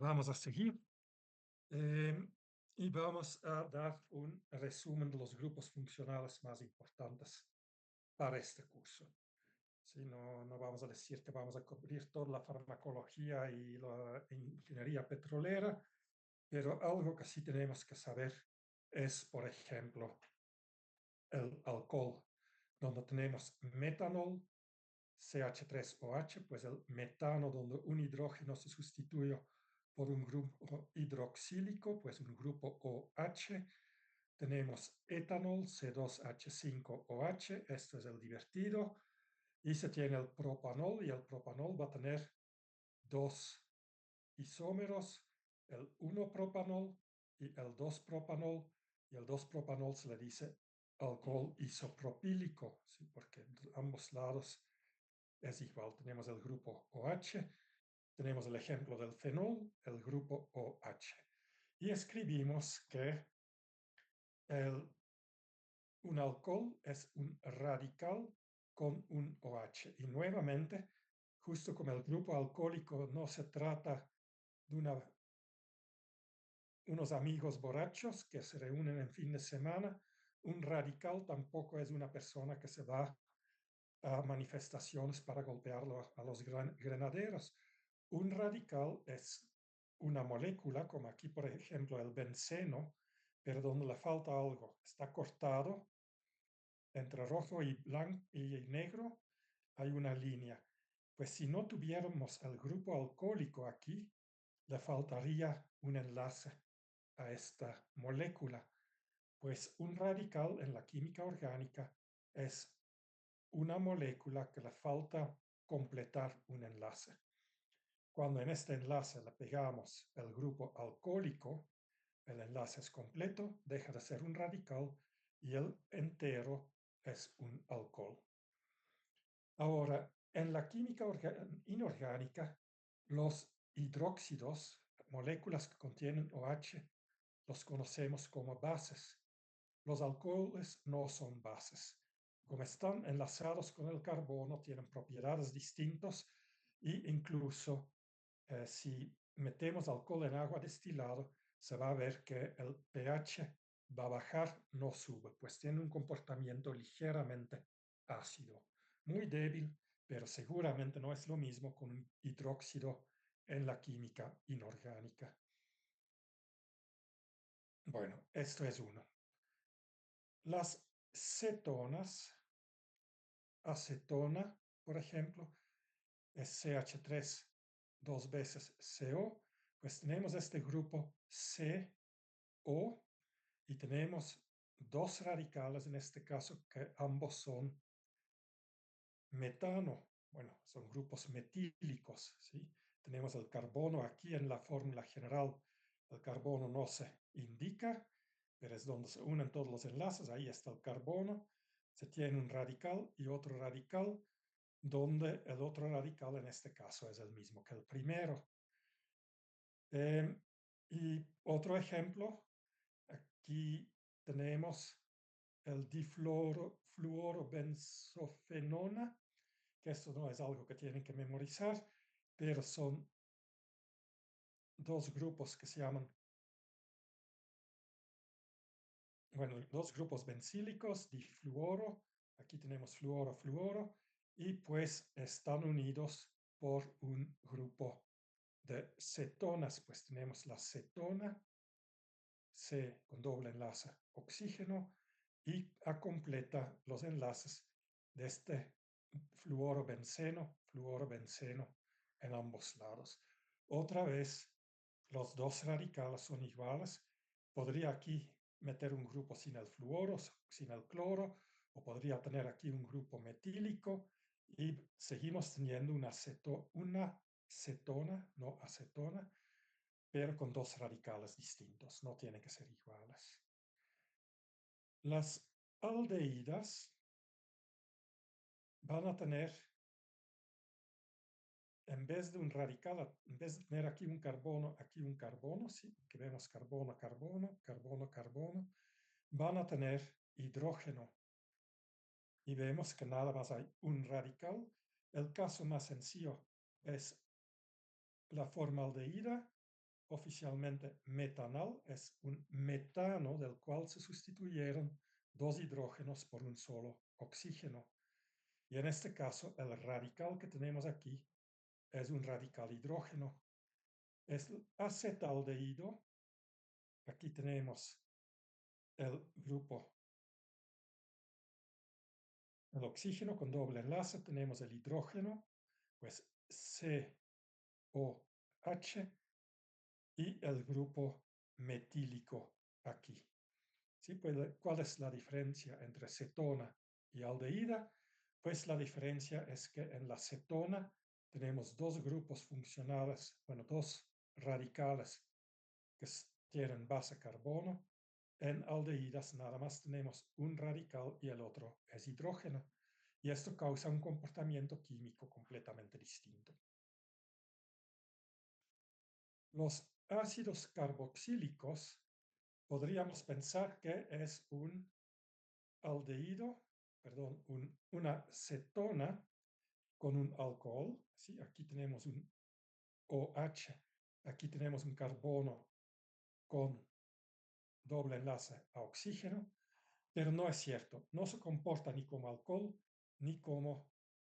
Vamos a seguir eh, y vamos a dar un resumen de los grupos funcionales más importantes para este curso. Si no, no vamos a decir que vamos a cubrir toda la farmacología y la ingeniería petrolera, pero algo que sí tenemos que saber es, por ejemplo, el alcohol, donde tenemos metanol, CH3OH, pues el metano, donde un hidrógeno se sustituye por un grupo hidroxílico, pues un grupo OH. Tenemos etanol, C2H5OH, esto es el divertido. Y se tiene el propanol, y el propanol va a tener dos isómeros, el 1-propanol y el 2-propanol, y el 2-propanol se le dice alcohol isopropílico, ¿sí? Porque de ambos lados es igual. Tenemos el grupo OH, tenemos el ejemplo del fenol, el grupo OH. Y escribimos que un alcohol es un radical con un OH. Y nuevamente, justo como el grupo alcohólico no se trata de unos amigos borrachos que se reúnen en fin de semana, un radical tampoco es una persona que se va a manifestaciones para golpearlo a los granaderos. Un radical es una molécula, como aquí, por ejemplo, el benceno, pero donde le falta algo. Está cortado entre rojo y blanco y negro, hay una línea. Pues si no tuviéramos el grupo alcohólico aquí, le faltaría un enlace a esta molécula. Pues un radical en la química orgánica es una molécula que le falta completar un enlace. Cuando en este enlace le pegamos el grupo alcohólico, el enlace es completo, deja de ser un radical y el entero es un alcohol. Ahora, en la química inorgánica, los hidróxidos, moléculas que contienen OH, los conocemos como bases. Los alcoholes no son bases. Como están enlazados con el carbono, tienen propiedades distintas e incluso si metemos alcohol en agua destilado, se va a ver que el pH va a bajar, no sube, pues tiene un comportamiento ligeramente ácido, muy débil, pero seguramente no es lo mismo con un hidróxido en la química inorgánica. Bueno, esto es uno. Las cetonas, acetona, por ejemplo, es CH3 dos veces CO, pues tenemos este grupo CO y tenemos dos radicales en este caso que ambos son metano. Bueno, son grupos metílicos, ¿sí? Tenemos el carbono aquí en la fórmula general. El carbono no se indica, pero es donde se unen todos los enlaces. Ahí está el carbono. Se tiene un radical y otro radical, donde el otro radical en este caso es el mismo que el primero. Y otro ejemplo, aquí tenemos el difluorobenzofenona, que esto no es algo que tienen que memorizar, pero son dos grupos que se llaman, bueno, dos grupos bencílicos, difluoro, aquí tenemos fluoro, fluoro, y pues están unidos por un grupo de cetonas, pues tenemos la cetona, C con doble enlace oxígeno, y completa los enlaces de este fluorobenceno en ambos lados. Otra vez, los dos radicales son iguales. Podría aquí meter un grupo sin el fluoro, sin el cloro, o podría tener aquí un grupo metílico y seguimos teniendo una cetona, no acetona, pero con dos radicales distintos, no tienen que ser iguales. Las aldehídas van a tener, en vez de un radical, en vez de tener aquí un carbono, ¿sí? Que vemos carbono, carbono, carbono, carbono, van a tener hidrógeno. Y vemos que nada más hay un radical. El caso más sencillo es la formaldehída, oficialmente metanal, es un metano del cual se sustituyeron dos hidrógenos por un solo oxígeno. Y en este caso, el radical que tenemos aquí es un radical hidrógeno. Es el acetaldehído. Aquí tenemos el grupo, el oxígeno con doble enlace, tenemos el hidrógeno, pues COH, y el grupo metílico aquí. ¿Sí? Pues, ¿cuál es la diferencia entre cetona y aldehída? Pues la diferencia es que en la cetona tenemos dos grupos funcionales, bueno, dos radicales que tienen base carbono. En aldehídas nada más tenemos un radical y el otro es hidrógeno. Y esto causa un comportamiento químico completamente distinto. Los ácidos carboxílicos podríamos pensar que es un aldehído, perdón, una cetona con un alcohol. ¿Sí? Aquí tenemos un OH, aquí tenemos un carbono con doble enlace a oxígeno, pero no es cierto. No se comporta ni como alcohol ni como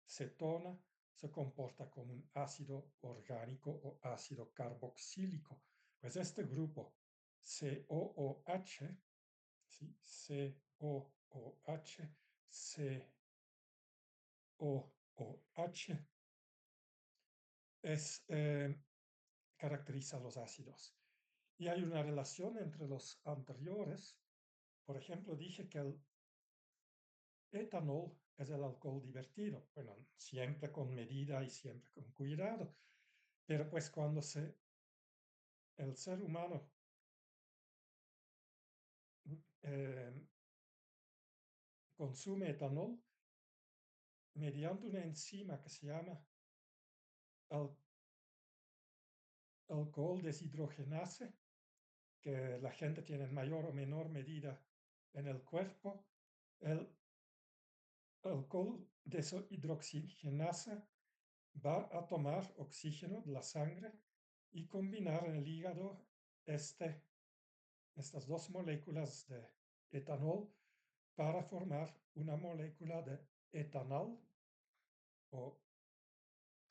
cetona, se comporta como un ácido orgánico o ácido carboxílico. Pues este grupo COOH, ¿sí? COOH, COOH, caracteriza los ácidos. Y hay una relación entre los anteriores. Por ejemplo, dije que el etanol es el alcohol divertido. Bueno, siempre con medida y siempre con cuidado. Pero pues cuando el ser humano eh, consume etanol mediante una enzima que se llama alcohol deshidrogenase, que la gente tiene en mayor o menor medida en el cuerpo, el alcohol deshidrogenasa va a tomar oxígeno de la sangre y combinar en el hígado estas dos moléculas de etanol para formar una molécula de etanol o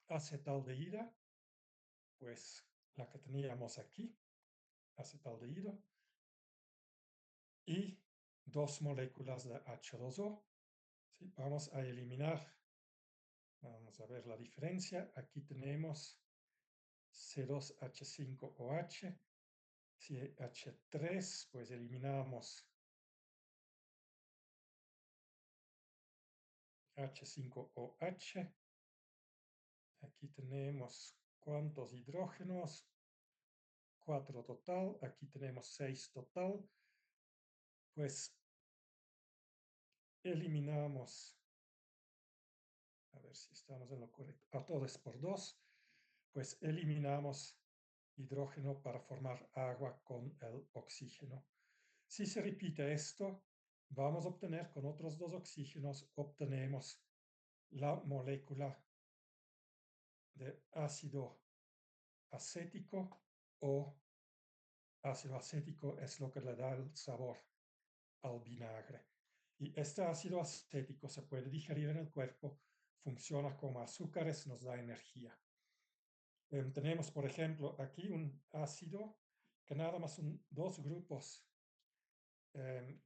acetaldehída, pues la que teníamos aquí, acetaldehído, y dos moléculas de H2O. ¿Sí? Vamos a eliminar, vamos a ver la diferencia. Aquí tenemos C2H5OH, CH3, pues eliminamos H5OH. Aquí tenemos cuántos hidrógenos, 4 total, aquí tenemos 6 total, pues eliminamos, a ver si estamos en lo correcto, a todos por 2, pues eliminamos hidrógeno para formar agua con el oxígeno. Si se repite esto, vamos a obtener con otros dos oxígenos, obtenemos la molécula de ácido acético, o ácido acético es lo que le da el sabor al vinagre. Y este ácido acético se puede digerir en el cuerpo, funciona como azúcares, nos da energía. Tenemos, por ejemplo, aquí un ácido que nada más son dos grupos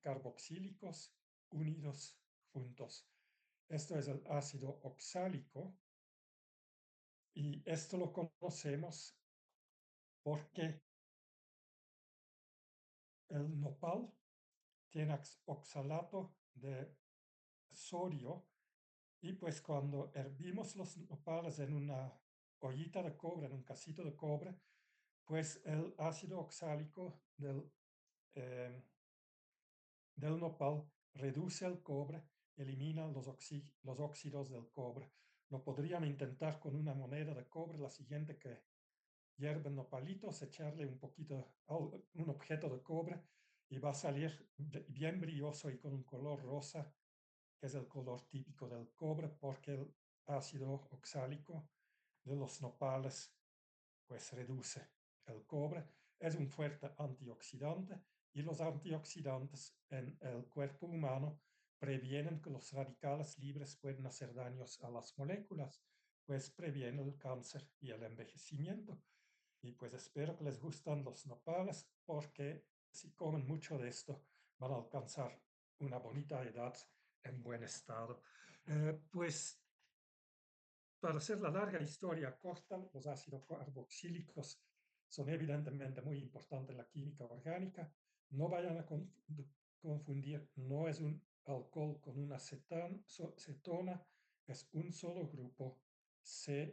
carboxílicos unidos juntos. Esto es el ácido oxálico y esto lo conocemos porque el nopal tiene oxalato de sodio y pues cuando hervimos los nopales en una ollita de cobre, en un casito de cobre, pues el ácido oxálico eh, del nopal reduce el cobre, elimina los óxidos del cobre. Lo podrían intentar con una moneda de cobre, la siguiente que hierven nopalitos, echarle un poquito, un objeto de cobre y va a salir bien brilloso y con un color rosa, que es el color típico del cobre, porque el ácido oxálico de los nopales pues reduce el cobre, es un fuerte antioxidante y los antioxidantes en el cuerpo humano previenen que los radicales libres pueden hacer daños a las moléculas, pues previene el cáncer y el envejecimiento. Y pues espero que les gustan los nopales porque si comen mucho de esto van a alcanzar una bonita edad en buen estado. Pues para hacer la larga historia corta, los ácidos carboxílicos son evidentemente muy importantes en la química orgánica. No vayan a confundir, no es un alcohol con una cetona, es un solo grupo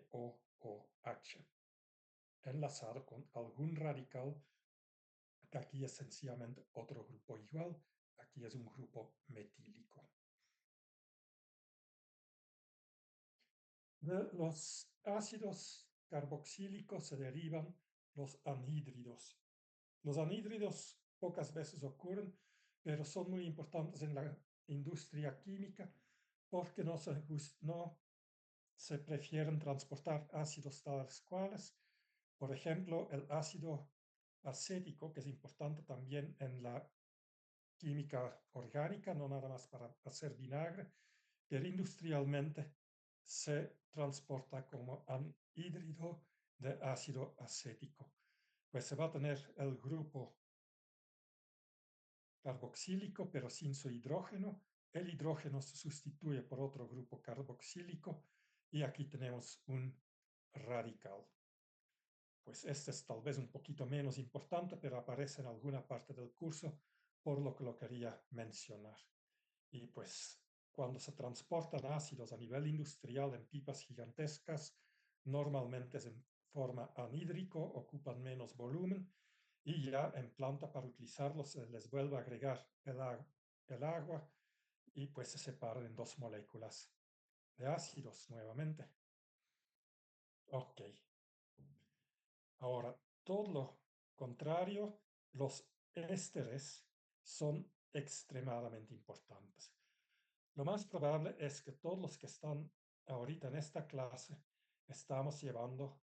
COOH enlazado con algún radical, que aquí es sencillamente otro grupo igual, aquí es un grupo metílico. De los ácidos carboxílicos se derivan los anhídridos. Los anhídridos pocas veces ocurren, pero son muy importantes en la industria química porque no se prefieren transportar ácidos tales cuales. Por ejemplo, el ácido acético, que es importante también en la química orgánica, no nada más para hacer vinagre, pero industrialmente se transporta como anhídrido de ácido acético. Pues se va a tener el grupo carboxílico, pero sin su hidrógeno. El hidrógeno se sustituye por otro grupo carboxílico y aquí tenemos un radical. Pues este es tal vez un poquito menos importante, pero aparece en alguna parte del curso, por lo que lo quería mencionar. Y pues cuando se transportan ácidos a nivel industrial en pipas gigantescas, normalmente es en forma anhídrico, ocupan menos volumen y ya en planta para utilizarlos se les vuelve a agregar el agua y pues se separan en dos moléculas de ácidos nuevamente. Ok. Ahora, todo lo contrario, los ésteres son extremadamente importantes. Lo más probable es que todos los que están ahorita en esta clase estamos llevando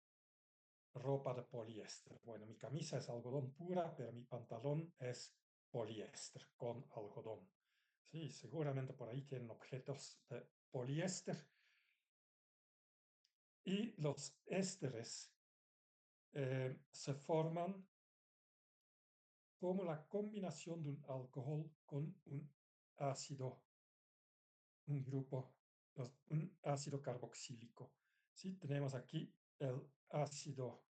ropa de poliéster. Bueno, mi camisa es algodón pura, pero mi pantalón es poliéster con algodón. Sí, seguramente por ahí tienen objetos de poliéster. Y los ésteres se forman como la combinación de un alcohol con un ácido, un grupo, un ácido carboxílico. ¿Sí? Tenemos aquí el ácido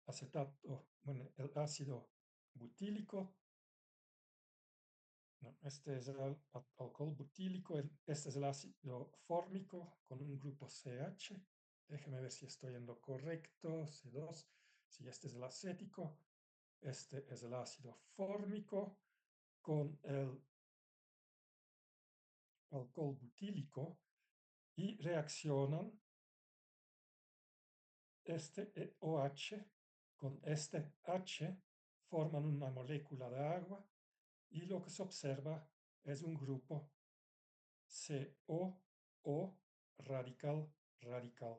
acetato, bueno, el ácido butílico. No, este es el alcohol butílico, este es el ácido fórmico con un grupo CH. Déjeme ver si estoy en lo correcto. C2. Si este es el acético, este es el ácido fórmico con el alcohol butílico y reaccionan este OH con este H, forman una molécula de agua y lo que se observa es un grupo COO radical radical,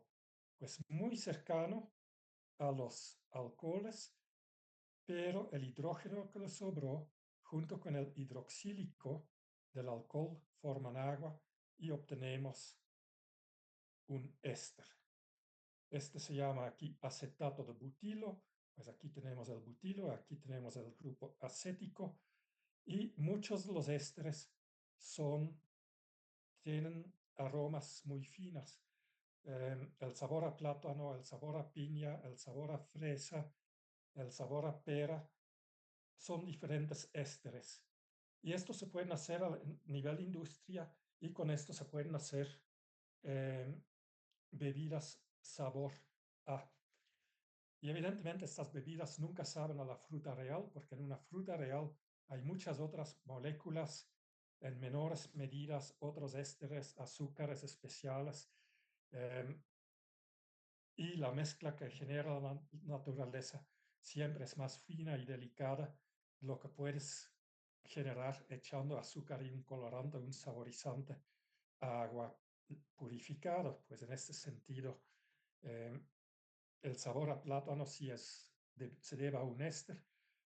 pues muy cercano a los alcoholes, pero el hidrógeno que le sobró junto con el hidroxílico del alcohol forman agua y obtenemos un éster. Este se llama aquí acetato de butilo, pues aquí tenemos el butilo, aquí tenemos el grupo acético y muchos de los ésteres tienen aromas muy finas. El sabor a plátano, el sabor a piña, el sabor a fresa, el sabor a pera, son diferentes ésteres. Y esto se pueden hacer a nivel industria y con esto se pueden hacer bebidas sabor a. Y evidentemente estas bebidas nunca saben a la fruta real, porque en una fruta real hay muchas otras moléculas en menores medidas, otros ésteres, azúcares especiales, eh, y la mezcla que genera la naturaleza siempre es más fina y delicada, lo que puedes generar echando azúcar y un colorante, un saborizante a agua purificada. Pues en este sentido, el sabor a plátano sí es se debe a un éster,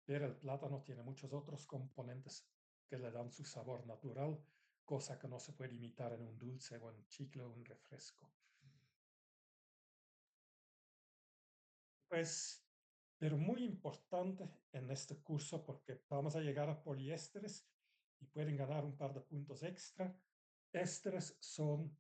pero el plátano tiene muchos otros componentes que le dan su sabor natural, cosa que no se puede imitar en un dulce o en un chicle o un refresco. Pues, pero muy importante en este curso porque vamos a llegar a poliésteres y pueden ganar un par de puntos extra. Ésteres son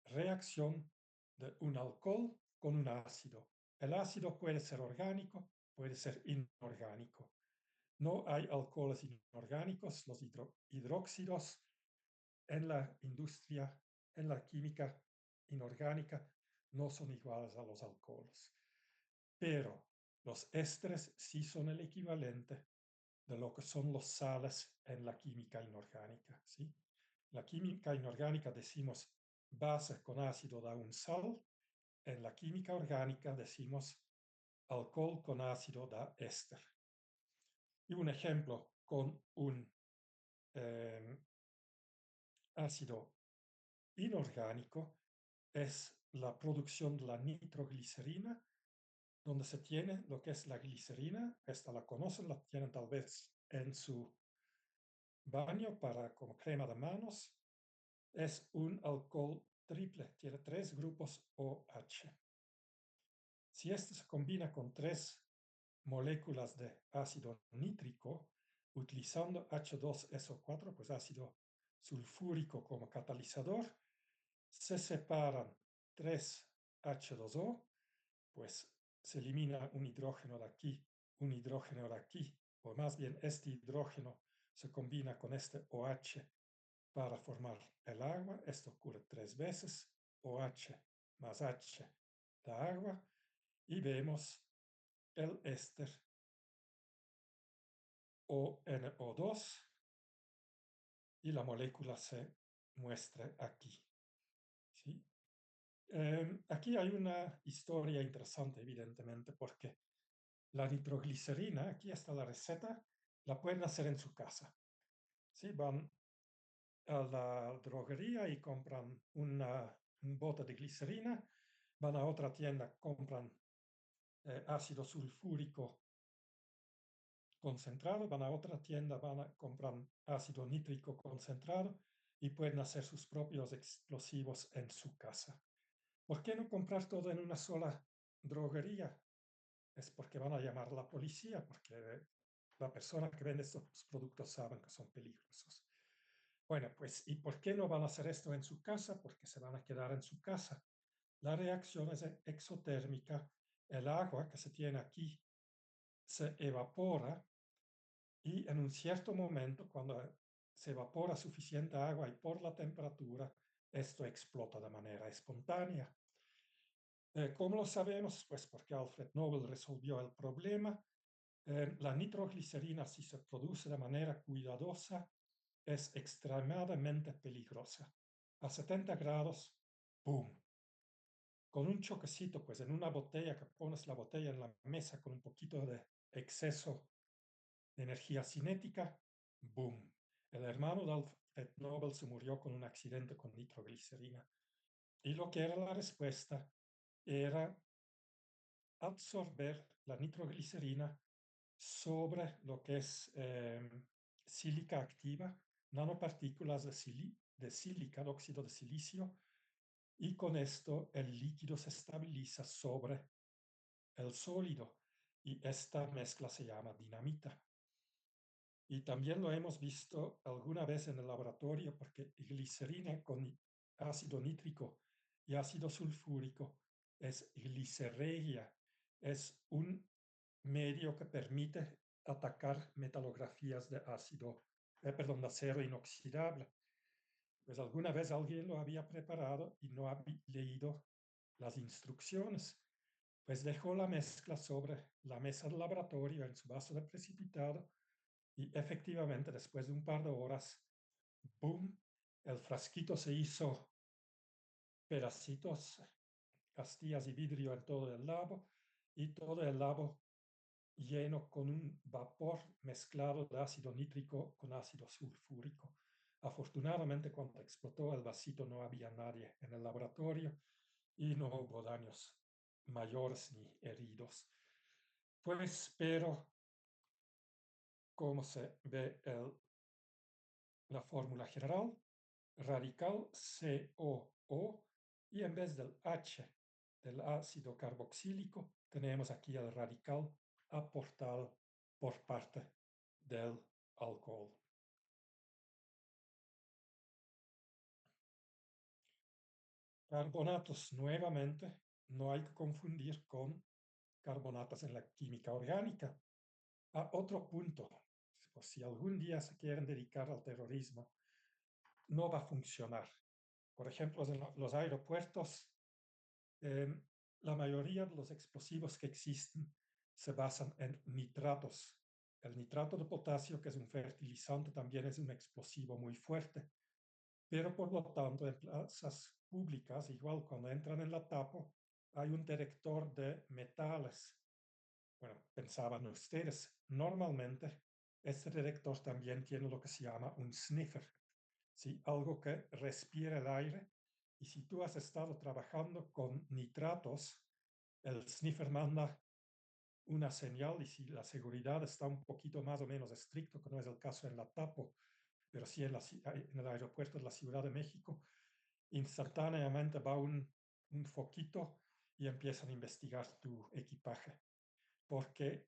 reacción de un alcohol con un ácido. El ácido puede ser orgánico, puede ser inorgánico. No hay alcoholes inorgánicos, los hidróxidos en la industria, en la química inorgánica, no son iguales a los alcoholes. Pero los ésteres sí son el equivalente de lo que son los sales en la química inorgánica, ¿sí? La química inorgánica decimos base con ácido da un sal, en la química orgánica decimos alcohol con ácido da éster. Y un ejemplo con un ácido inorgánico es la producción de la nitroglicerina, donde se tiene lo que es la glicerina. Esta la conocen, la tienen tal vez en su baño para como crema de manos. Es un alcohol triple, tiene 3 grupos OH. Si este se combina con 3 moléculas de ácido nítrico, utilizando H2SO4, pues ácido sulfúrico como catalizador, se separan 3 H2O, pues se elimina un hidrógeno de aquí, un hidrógeno de aquí, o más bien este hidrógeno se combina con este OH para formar el agua. Esto ocurre 3 veces, OH más H da agua, y vemos el éster ONO2 y la molécula se muestra aquí. ¿Sí? Aquí hay una historia interesante, evidentemente, porque la nitroglicerina, aquí está la receta, la pueden hacer en su casa. ¿Sí? Van a la droguería y compran un bote de glicerina, van a otra tienda, compran ácido sulfúrico concentrado, van a otra tienda, compran ácido nítrico concentrado y pueden hacer sus propios explosivos en su casa. ¿Por qué no comprar todo en una sola droguería? Es porque van a llamar a la policía, porque la persona que vende estos productos saben que son peligrosos. Bueno, pues, ¿y por qué no van a hacer esto en su casa? Porque se van a quedar en su casa. La reacción es exotérmica. El agua que se tiene aquí se evapora y en un cierto momento, cuando se evapora suficiente agua y por la temperatura, esto explota de manera espontánea. ¿Cómo lo sabemos? Pues porque Alfred Nobel resolvió el problema. La nitroglicerina, si se produce de manera cuidadosa, es extremadamente peligrosa. A 70 grados, ¡boom! Con un choquecito, pues en una botella, que pones la botella en la mesa con un poquito de exceso de energía cinética, ¡boom! El hermano de Alfred Nobel se murió con un accidente con nitroglicerina. Y lo que era la respuesta era absorber la nitroglicerina sobre lo que es sílica activa, nanopartículas de sílica, de óxido de silicio, y con esto el líquido se estabiliza sobre el sólido y esta mezcla se llama dinamita. Y también lo hemos visto alguna vez en el laboratorio porque glicerina con ácido nítrico y ácido sulfúrico es glicerregia, es un medio que permite atacar metalografías de de acero inoxidable. Pues alguna vez alguien lo había preparado y no había leído las instrucciones. Pues dejó la mezcla sobre la mesa del laboratorio en su vaso de precipitado y efectivamente después de un par de horas, ¡boom!, el frasquito se hizo pedacitos, astillas y vidrio en todo el labo y todo el labo lleno con un vapor mezclado de ácido nítrico con ácido sulfúrico. Afortunadamente, cuando explotó el vasito no había nadie en el laboratorio y no hubo daños mayores ni heridos. Pues, pero como se ve la fórmula general, radical COO, y en vez del H del ácido carboxílico, tenemos aquí el radical aportado por parte del alcohol. Carbonatos, nuevamente, no hay que confundir con carbonatos en la química orgánica. Otro punto, por si algún día se quieren dedicar al terrorismo, no va a funcionar. Por ejemplo, en los aeropuertos, eh, la mayoría de los explosivos que existen se basan en nitratos. El nitrato de potasio, que es un fertilizante, también es un explosivo muy fuerte. Pero por lo tanto, en plazas públicas, igual cuando entran en la tapo, hay un detector de metales. Bueno, pensaban ustedes, normalmente este detector también tiene lo que se llama un sniffer, ¿sí? Algo que respira el aire. Y si tú has estado trabajando con nitratos, el sniffer manda una señal, y si la seguridad está un poquito más o menos estricto, que no es el caso en la TAPO, pero sí en el aeropuerto de la Ciudad de México, instantáneamente va un foquito y empiezan a investigar tu equipaje, porque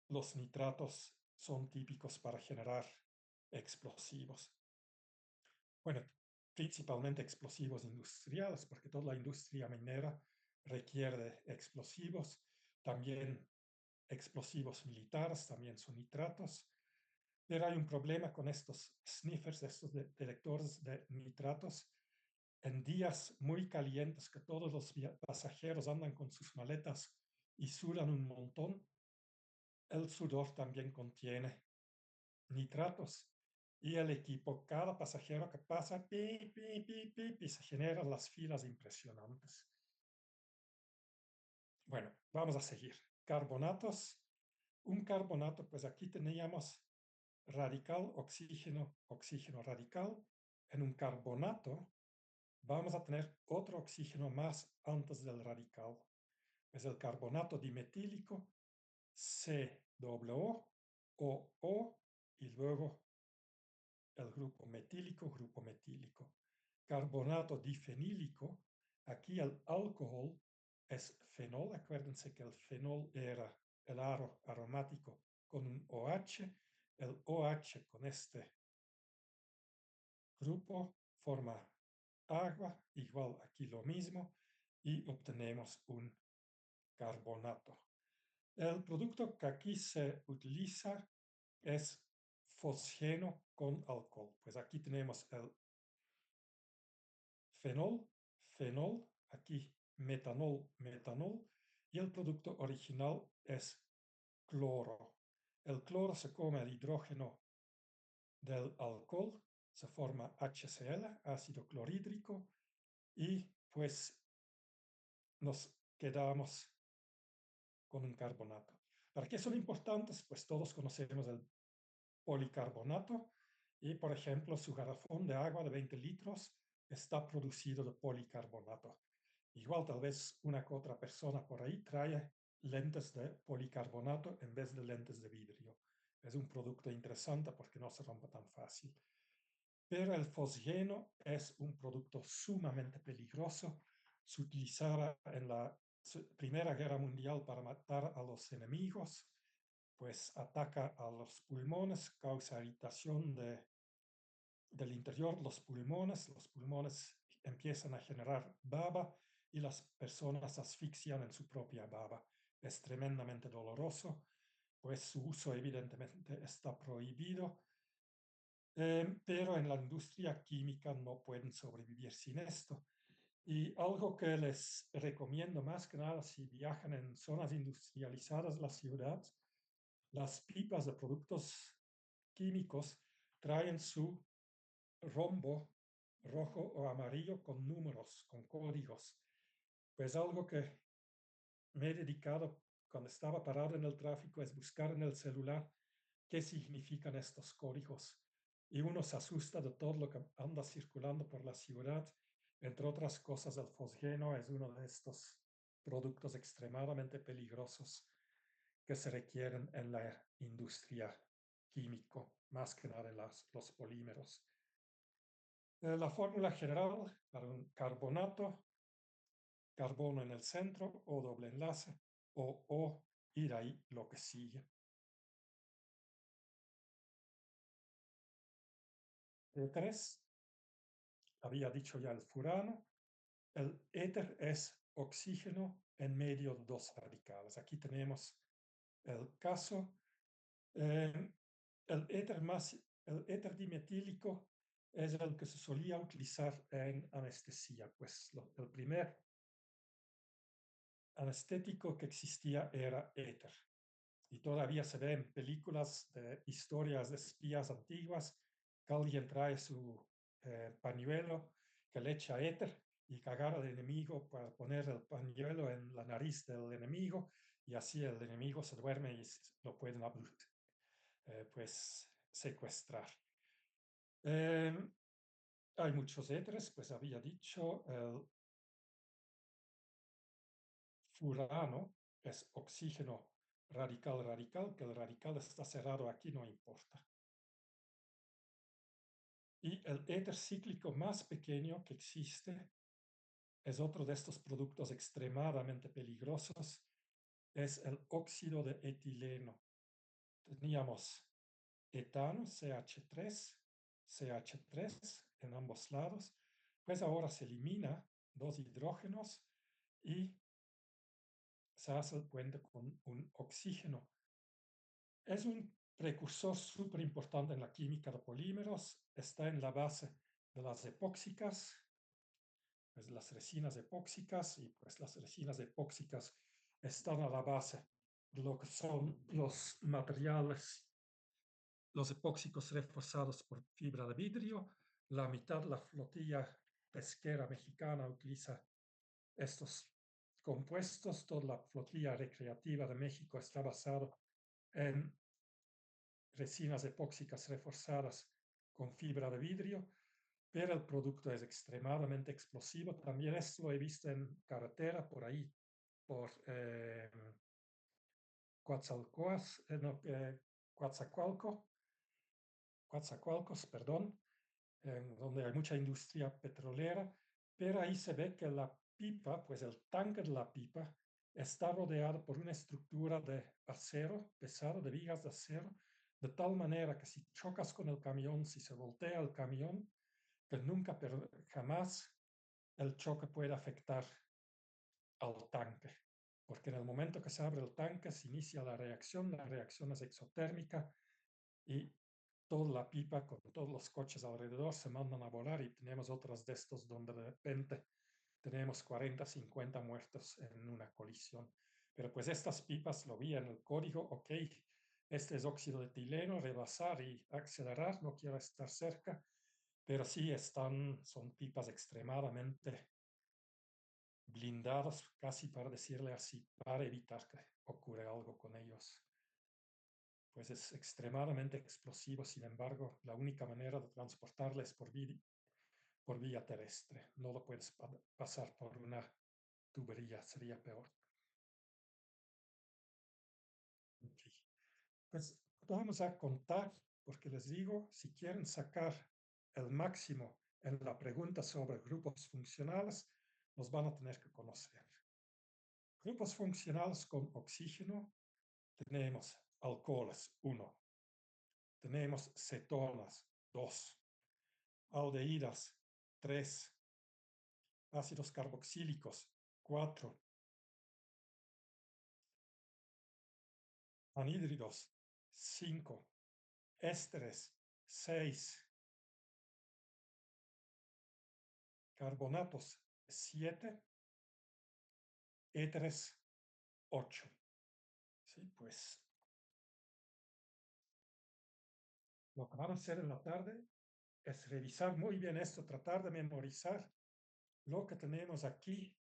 los nitratos son típicos para generar explosivos. Bueno, principalmente explosivos industriales, porque toda la industria minera requiere de explosivos, también explosivos militares, también son nitratos, pero hay un problema con estos sniffers, estos detectores de nitratos. En días muy calientes que todos los pasajeros andan con sus maletas y sudan un montón, el sudor también contiene nitratos. Y el equipo, cada pasajero que pasa, pi, pi, pi, pi, y se generan las filas impresionantes. Bueno, vamos a seguir. Carbonatos. Un carbonato, pues aquí teníamos radical, oxígeno, oxígeno radical. En un carbonato vamos a tener otro oxígeno más antes del radical. Es el carbonato dimetílico, COO, OO, y luego el grupo metílico. Carbonato difenílico, aquí el alcohol es fenol. Acuérdense que el fenol era el aro aromático con un OH. El OH con este grupo forma agua, igual aquí lo mismo, y obtenemos un carbonato. El producto que aquí se utiliza es fosgeno con alcohol. Pues aquí tenemos el fenol, fenol, aquí metanol, metanol, y el producto original es cloro. El cloro se come el hidrógeno del alcohol, se forma HCl, ácido clorhídrico, y pues nos quedamos con un carbonato. ¿Para qué son importantes? Pues todos conocemos el policarbonato y, por ejemplo, su garrafón de agua de 20 litros está producido de policarbonato. Igual tal vez una que otra persona por ahí trae lentes de policarbonato en vez de lentes de vidrio. Es un producto interesante porque no se rompe tan fácil. Pero el fosgeno es un producto sumamente peligroso. Se utilizaba en la Primera Guerra Mundial para matar a los enemigos, pues ataca a los pulmones, causa irritación del interior de los pulmones empiezan a generar baba y las personas asfixian en su propia baba. Es tremendamente doloroso, pues su uso evidentemente está prohibido, pero en la industria química no pueden sobrevivir sin esto. Y algo que les recomiendo más que nada si viajan en zonas industrializadas de la ciudad, las pipas de productos químicos traen su rombo rojo o amarillo con números, con códigos. Pues algo que me he dedicado cuando estaba parado en el tráfico es buscar en el celular qué significan estos códigos. Y uno se asusta de todo lo que anda circulando por la ciudad. Entre otras cosas, el fosgeno es uno de estos productos extremadamente peligrosos que se requieren en la industria químico, más que nada en los polímeros. La fórmula general para un carbonato, carbono en el centro, O doble enlace, O, ir ahí lo que sigue. E3, había dicho ya el furano. El éter es oxígeno en medio de dos radicales. Aquí tenemos el caso. Eh, el éter dimetílico es el que se solía utilizar en anestesia, pues el primer anestético que existía era éter. Y todavía se ve en películas de historias de espías antiguas que alguien trae su pañuelo que le echa éter y cagar al enemigo para poner el pañuelo en la nariz del enemigo y así el enemigo se duerme y lo pueden pues secuestrar. Eh, hay muchos éteres, pues había dicho, el furano es oxígeno radical-radical, que el radical está cerrado aquí, no importa. Y el éter cíclico más pequeño que existe es otro de estos productos extremadamente peligrosos, es el óxido de etileno. Teníamos etano, CH3 en ambos lados, pues ahora se elimina dos hidrógenos y se hace el puente con un oxígeno. Es un precursor súper importante en la química de polímeros, está en la base de las epóxicas, pues las resinas epóxicas, y pues las resinas epóxicas están a la base de lo que son los materiales, los epóxicos reforzados por fibra de vidrio. La mitad de la flotilla pesquera mexicana utiliza estos compuestos. Toda la flotilla recreativa de México está basada en resinas epóxicas reforzadas con fibra de vidrio, pero el producto es extremadamente explosivo. También esto lo he visto en carretera por ahí, por Coatzacoalcos, perdón, donde hay mucha industria petrolera, pero ahí se ve que la pipa, pues el tanque de la pipa, está rodeado por una estructura de acero pesado, de vigas de acero, de tal manera que si chocas con el camión, si se voltea el camión, que nunca, pero jamás el choque puede afectar al tanque, porque en el momento que se abre el tanque se inicia la reacción es exotérmica y toda la pipa con todos los coches alrededor se mandan a volar y tenemos otros de estos donde de repente tenemos 40, 50 muertos en una colisión. Pero pues estas pipas lo vi en el código, ok, este es óxido de etileno, rebasar y acelerar, no quiero estar cerca, pero sí son pipas extremadamente blindados, casi para decirle así, para evitar que ocurra algo con ellos. Pues es extremadamente explosivo, sin embargo, la única manera de transportarles por vía terrestre. No lo puedes pasar por una tubería, sería peor. Okay. Pues vamos a contar, porque les digo, si quieren sacar el máximo en la pregunta sobre grupos funcionales, los van a tener que conocer. Grupos funcionales con oxígeno, tenemos alcoholes, 1. Tenemos cetonas, 2. Aldehídas, 3. Ácidos carboxílicos, 4. Anhídridos, 5. Ésteres, 6. Carbonatos, 7. Éteres, 8. Sí, pues lo que van a hacer en la tarde es revisar muy bien esto, tratar de memorizar lo que tenemos aquí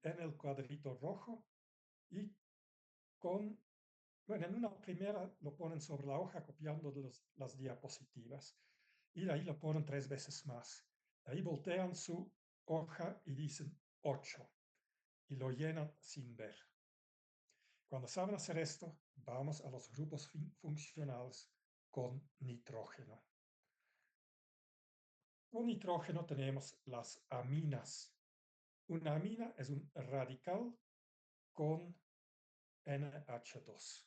en el cuadrito rojo y bueno, en una primera lo ponen sobre la hoja copiando las diapositivas y de ahí lo ponen 3 veces más. De ahí voltean su hoja y dicen 8 y lo llenan sin ver. Cuando saben hacer esto, vamos a los grupos funcionales con nitrógeno. Con nitrógeno tenemos las aminas. Una amina es un radical con NH2.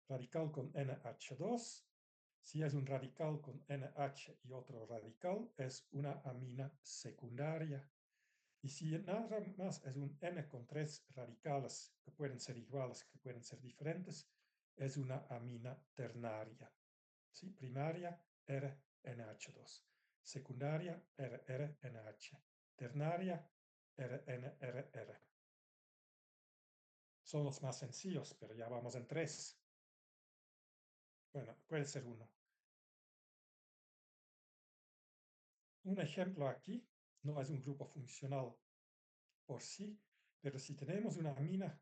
Radical con NH2. Si es un radical con NH y otro radical, es una amina secundaria. Y si nada más es un N con tres radicales, que pueden ser iguales, que pueden ser diferentes, es una amina ternaria. ¿Sí? Primaria, RNH2. Secundaria, RRNH. Ternaria, RNRR. Son los más sencillos, pero ya vamos en tres. Bueno, puede ser uno. Un ejemplo aquí no es un grupo funcional por sí, pero si tenemos una amina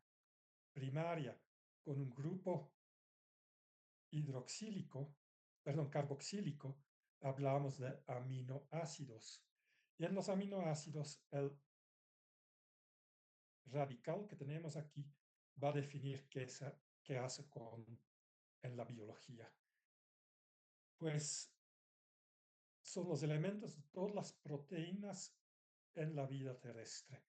primaria con un grupo hidroxílico, perdón, carboxílico, hablamos de aminoácidos. Y en los aminoácidos, el radical que tenemos aquí va a definir qué hace en la biología. Pues son los elementos de todas las proteínas en la vida terrestre.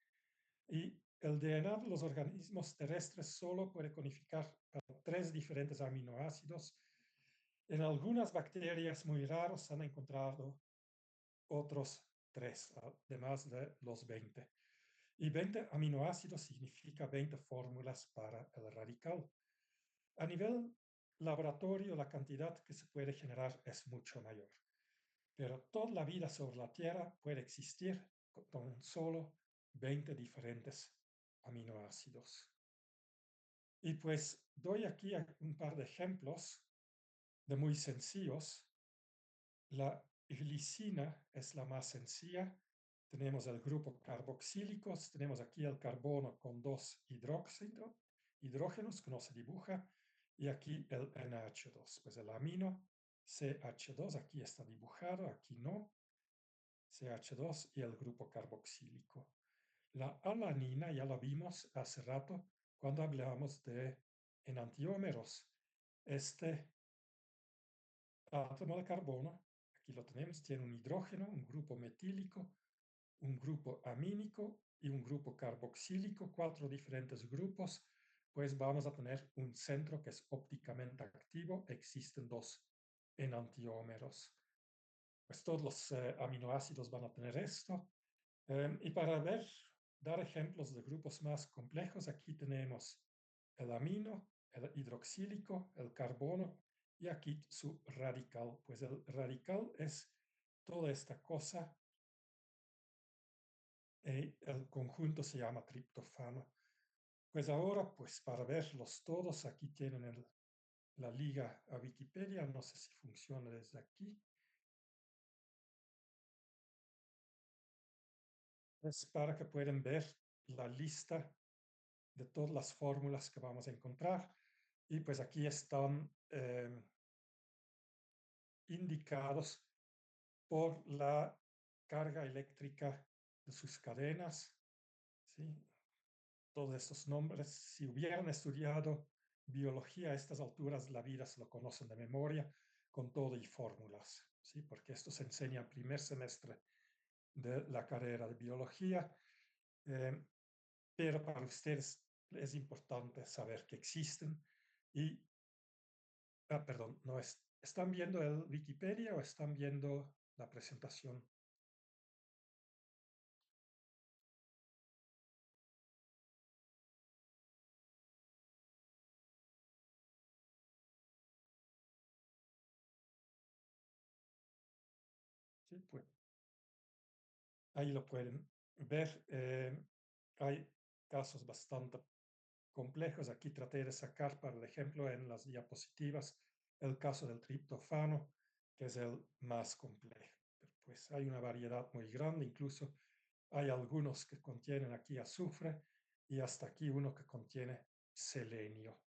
Y el DNA de los organismos terrestres solo puede codificar para tres diferentes aminoácidos. En algunas bacterias muy raras se han encontrado otros tres, además de los 20. Y 20 aminoácidos significa 20 fórmulas para el radical. A nivel laboratorio, la cantidad que se puede generar es mucho mayor. Pero toda la vida sobre la Tierra puede existir con solo 20 diferentes aminoácidos. Y pues doy aquí un par de ejemplos de muy sencillos. La glicina es la más sencilla. Tenemos el grupo carboxílicos, tenemos aquí el carbono con dos hidrógenos que no se dibuja, y aquí el NH2, pues el amino CH2, aquí está dibujado, aquí no, CH2 y el grupo carboxílico. La alanina ya la vimos hace rato cuando hablamos de enantiómeros. Este átomo de carbono, aquí lo tenemos, tiene un hidrógeno, un grupo metílico, un grupo amínico y un grupo carboxílico, 4 diferentes grupos, pues vamos a tener un centro que es ópticamente activo. Existen 2 enantiómeros. Pues todos los aminoácidos van a tener esto. Y para dar ejemplos de grupos más complejos, aquí tenemos el amino, el hidroxílico, el carbono y aquí su radical. Pues el radical es toda esta cosa. El conjunto se llama triptofano. Pues ahora, pues para verlos todos, aquí tienen la liga a Wikipedia. No sé si funciona desde aquí. Es para que puedan ver la lista de todas las fórmulas que vamos a encontrar. Y pues aquí están indicados por la carga eléctrica de sus cadenas. ¿Sí? Todos estos nombres, si hubieran estudiado biología a estas alturas, la vida se lo conocen de memoria, con todo y fórmulas, ¿sí? Porque esto se enseña en primer semestre de la carrera de biología. Eh, pero para ustedes es importante saber que existen y, perdón, no es, ¿están viendo el Wikipedia o están viendo la presentación? Sí, pues ahí lo pueden ver. Hay casos bastante complejos. Aquí traté de sacar para el ejemplo en las diapositivas el caso del triptofano, que es el más complejo. Pero pues hay una variedad muy grande, incluso hay algunos que contienen aquí azufre y hasta aquí uno que contiene selenio.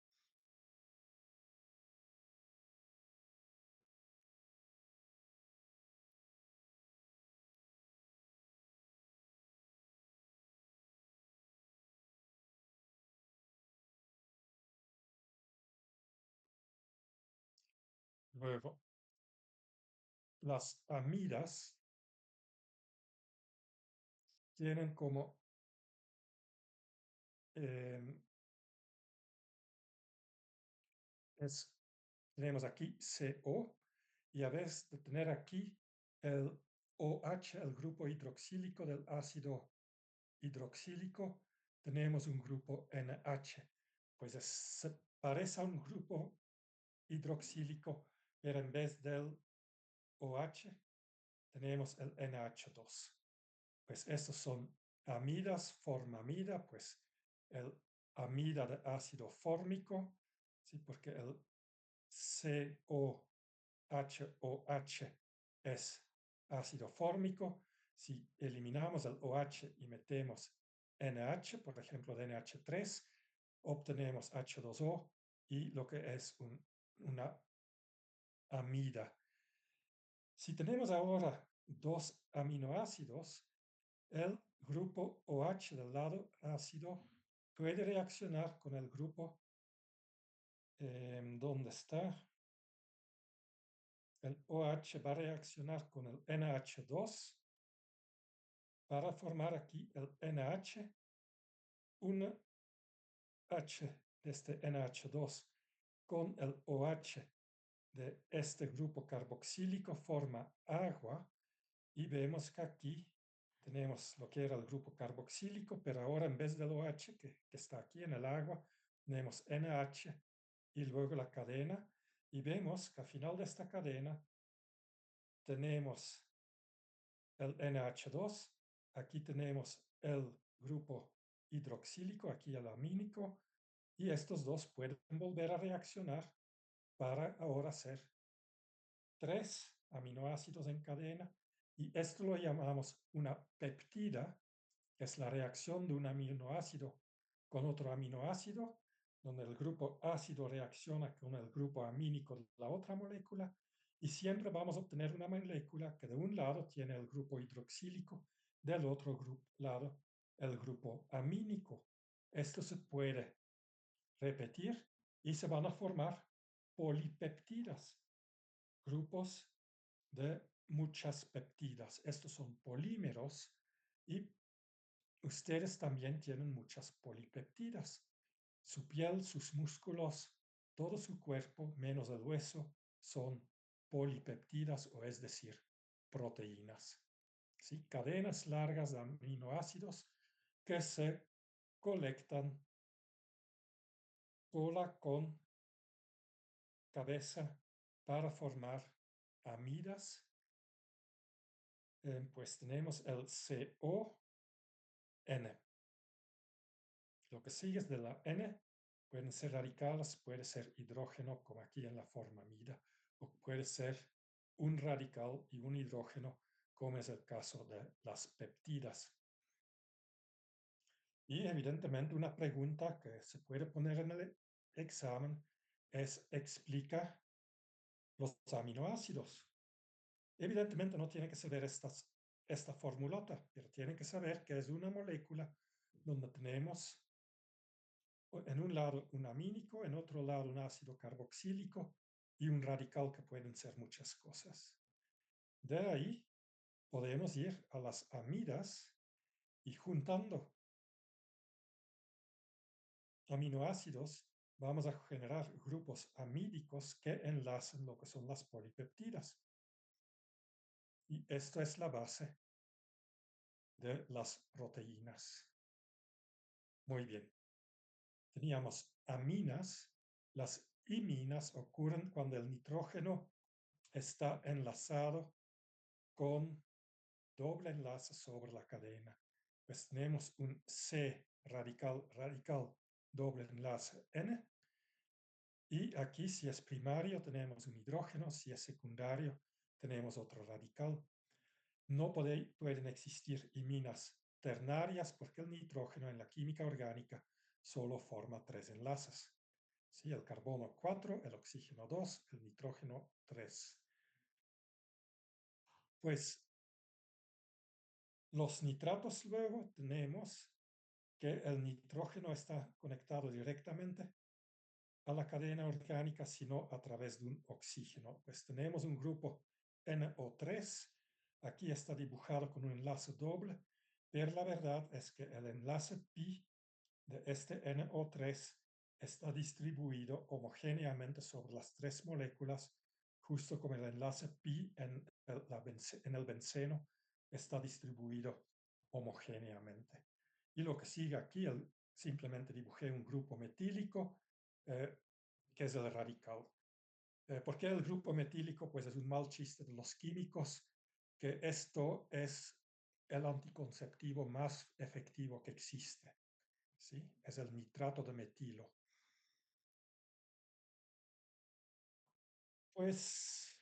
Luego, las amidas tienen como eh, tenemos aquí CO, y a vez de tener aquí el OH, el grupo hidroxílico del ácido hidroxílico, tenemos un grupo NH. Pues se parece a un grupo hidroxílico, pero en vez del OH tenemos el NH2. Pues estos son amidas, formamida, pues el amida de ácido fórmico, ¿sí? Porque el COHOH es ácido fórmico. Si eliminamos el OH y metemos NH, por ejemplo, de NH3, obtenemos H2O y lo que es una amida. Si tenemos ahora dos aminoácidos, el grupo OH del lado ácido puede reaccionar con el grupo, ¿dónde está? El OH va a reaccionar con el NH2 para formar aquí el NH, un H de este NH2 con el OH de este grupo carboxílico forma agua, y vemos que aquí tenemos lo que era el grupo carboxílico, pero ahora en vez del OH que está aquí en el agua, tenemos NH y luego la cadena, y vemos que al final de esta cadena tenemos el NH2, aquí tenemos el grupo hidroxílico, aquí el amínico, y estos dos pueden volver a reaccionar para ahora ser tres aminoácidos en cadena, y esto lo llamamos una peptida, que es la reacción de un aminoácido con otro aminoácido, donde el grupo ácido reacciona con el grupo amínico de la otra molécula, y siempre vamos a obtener una molécula que de un lado tiene el grupo hidroxílico, del otro lado el grupo amínico. Esto se puede repetir y se van a formar polipeptidas, grupos de muchas peptidas. Estos son polímeros, y ustedes también tienen muchas polipeptidas. Su piel, sus músculos, todo su cuerpo, menos el hueso, son polipeptidas, o es decir, proteínas. ¿Sí? Cadenas largas de aminoácidos que se colectan cola con cabeza para formar amidas. Pues tenemos el CON. Lo que sigue es de la N, pueden ser radicales, puede ser hidrógeno, como aquí en la forma amida, o puede ser un radical y un hidrógeno, como es el caso de las peptidas. Y evidentemente una pregunta que se puede poner en el examen es: explica los aminoácidos. Evidentemente no tiene que saber esta formulota, pero tiene que saber que es una molécula donde tenemos en un lado un amínico, en otro lado un ácido carboxílico y un radical, que pueden ser muchas cosas. De ahí podemos ir a las amidas, y juntando aminoácidos vamos a generar grupos amídicos que enlazan lo que son las polipeptidas. Y esto es la base de las proteínas. Muy bien. Teníamos aminas. Las iminas ocurren cuando el nitrógeno está enlazado con doble enlace sobre la cadena. Pues tenemos un C radical, radical, doble enlace N. Y aquí, si es primario, tenemos un hidrógeno. Si es secundario, tenemos otro radical. No pueden existir iminas ternarias, porque el nitrógeno en la química orgánica solo forma tres enlaces. ¿Sí? El carbono 4, el oxígeno 2, el nitrógeno 3. Pues los nitratos, luego tenemos que el nitrógeno está conectado directamente a la cadena orgánica, sino a través de un oxígeno. Pues tenemos un grupo NO3, aquí está dibujado con un enlace doble, pero la verdad es que el enlace pi de este NO3 está distribuido homogéneamente sobre las tres moléculas, justo como el enlace pi en el benceno está distribuido homogéneamente. Y lo que sigue aquí, simplemente dibujé un grupo metílico, eh, que es el radical. ¿Por qué el grupo metílico? Pues es un mal chiste de los químicos, que esto es el anticonceptivo más efectivo que existe. ¿Sí? Es el nitrato de metilo. Pues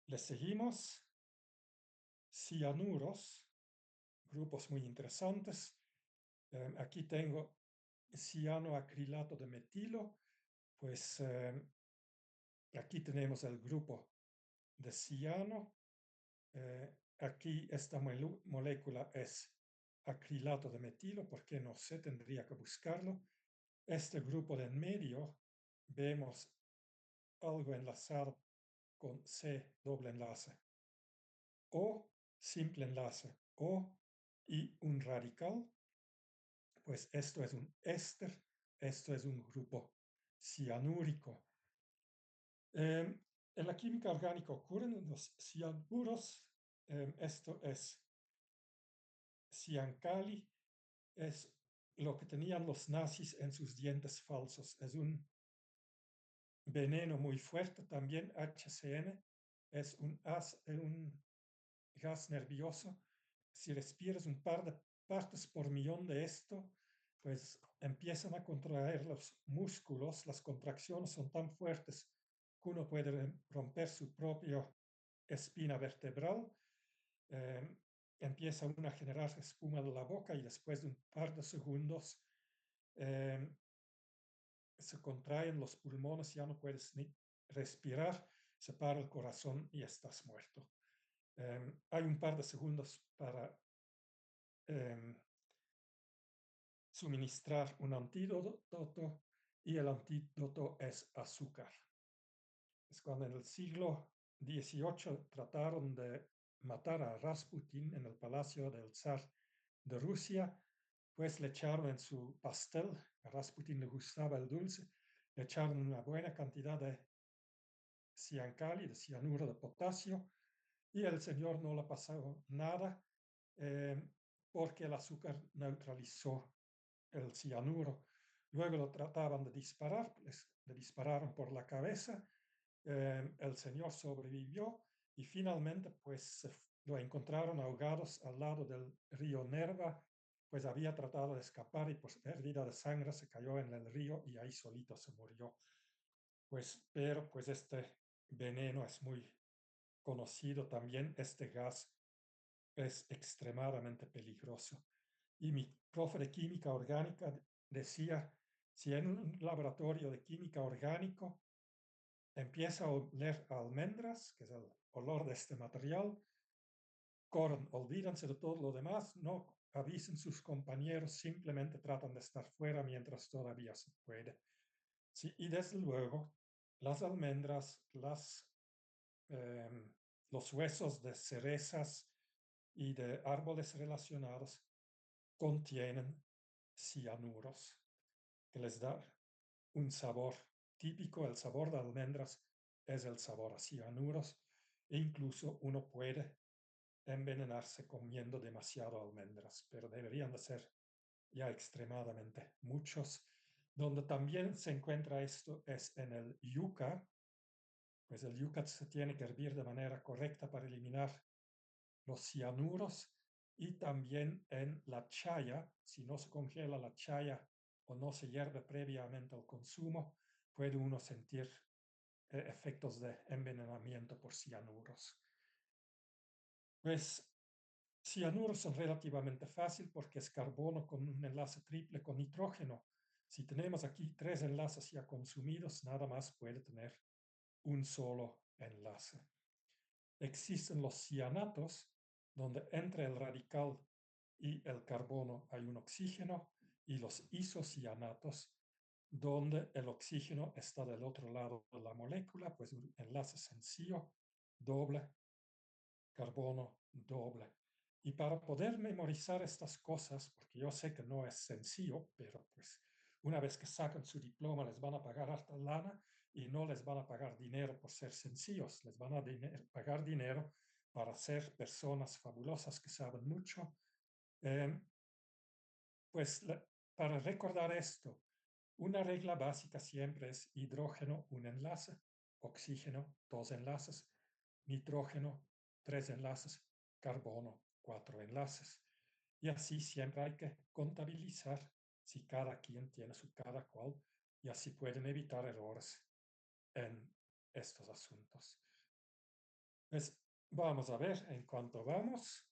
le seguimos. Cianuros, grupos muy interesantes. Aquí tengo cianoacrilato de metilo. Pues aquí tenemos el grupo de ciano. Aquí esta molécula es acrilato de metilo, porque no sé, tendría que buscarlo. Este grupo de en medio vemos algo enlazado con C doble enlace o simple enlace o y un radical, pues esto es un éster, esto es un grupo cianúrico. En la química orgánica ocurren los cianuros, esto es ciancali, es lo que tenían los nazis en sus dientes falsos, es un veneno muy fuerte, también HCN, es un gas nervioso. Si respiras un par de partes por millón de esto, pues empiezan a contraer los músculos, las contracciones son tan fuertes que uno puede romper su propia espina vertebral, eh, empieza uno a generar espuma de la boca y después de un par de segundos eh, se contraen los pulmones, ya no puedes ni respirar, se para el corazón y estás muerto. Hay un par de segundos para suministrar un antídoto y el antídoto es azúcar. Es cuando en el siglo XVIII trataron de matar a Rasputin en el palacio del zar de Rusia, pues le echaron en su pastel, a Rasputin le gustaba el dulce, le echaron una buena cantidad de ciancali, de cianuro de potasio, y el señor no le pasó nada eh, porque el azúcar neutralizó el cianuro. Luego lo trataban de disparar, le dispararon por la cabeza, el señor sobrevivió y finalmente pues lo encontraron ahogados al lado del río Nerva, pues había tratado de escapar y por pérdida de sangre se cayó en el río y ahí solito se murió. Pues, pero pues este veneno es muy conocido también, este gas es extremadamente peligroso. Y mi profe de química orgánica decía, si en un laboratorio de química orgánico empieza a oler a almendras, que es el olor de este material, corren, olvídense de todo lo demás, no avisen sus compañeros, simplemente tratan de estar fuera mientras todavía se puede. Sí, y desde luego, las almendras, los huesos de cerezas y de árboles relacionados contienen cianuros, que les da un sabor típico. El sabor de almendras es el sabor a cianuros e incluso uno puede envenenarse comiendo demasiado almendras, pero deberían de ser ya extremadamente muchos. Donde también se encuentra esto es en el yuca, pues el yuca se tiene que hervir de manera correcta para eliminar los cianuros, y también en la chaya, si no se congela la chaya o no se hierve previamente al consumo, puede uno sentir efectos de envenenamiento por cianuros. Pues cianuros son relativamente fácil porque es carbono con un enlace triple con nitrógeno. Si tenemos aquí tres enlaces ya consumidos, nada más puede tener un solo enlace. Existen los cianatos, donde entre el radical y el carbono hay un oxígeno, y los isocianatos, donde el oxígeno está del otro lado de la molécula, pues un enlace sencillo, doble, carbono, doble. Y para poder memorizar estas cosas, porque yo sé que no es sencillo, pero pues una vez que sacan su diploma les van a pagar harta lana y no les van a pagar dinero por ser sencillos, les van a pagar dinero para ser personas fabulosas que saben mucho. Eh, pues para recordar esto, una regla básica siempre es hidrógeno, un enlace, oxígeno, dos enlaces, nitrógeno, tres enlaces, carbono, cuatro enlaces. Y así siempre hay que contabilizar si cada quien tiene su cada cual y así pueden evitar errores en estos asuntos. Pues vamos a ver en cuanto vamos.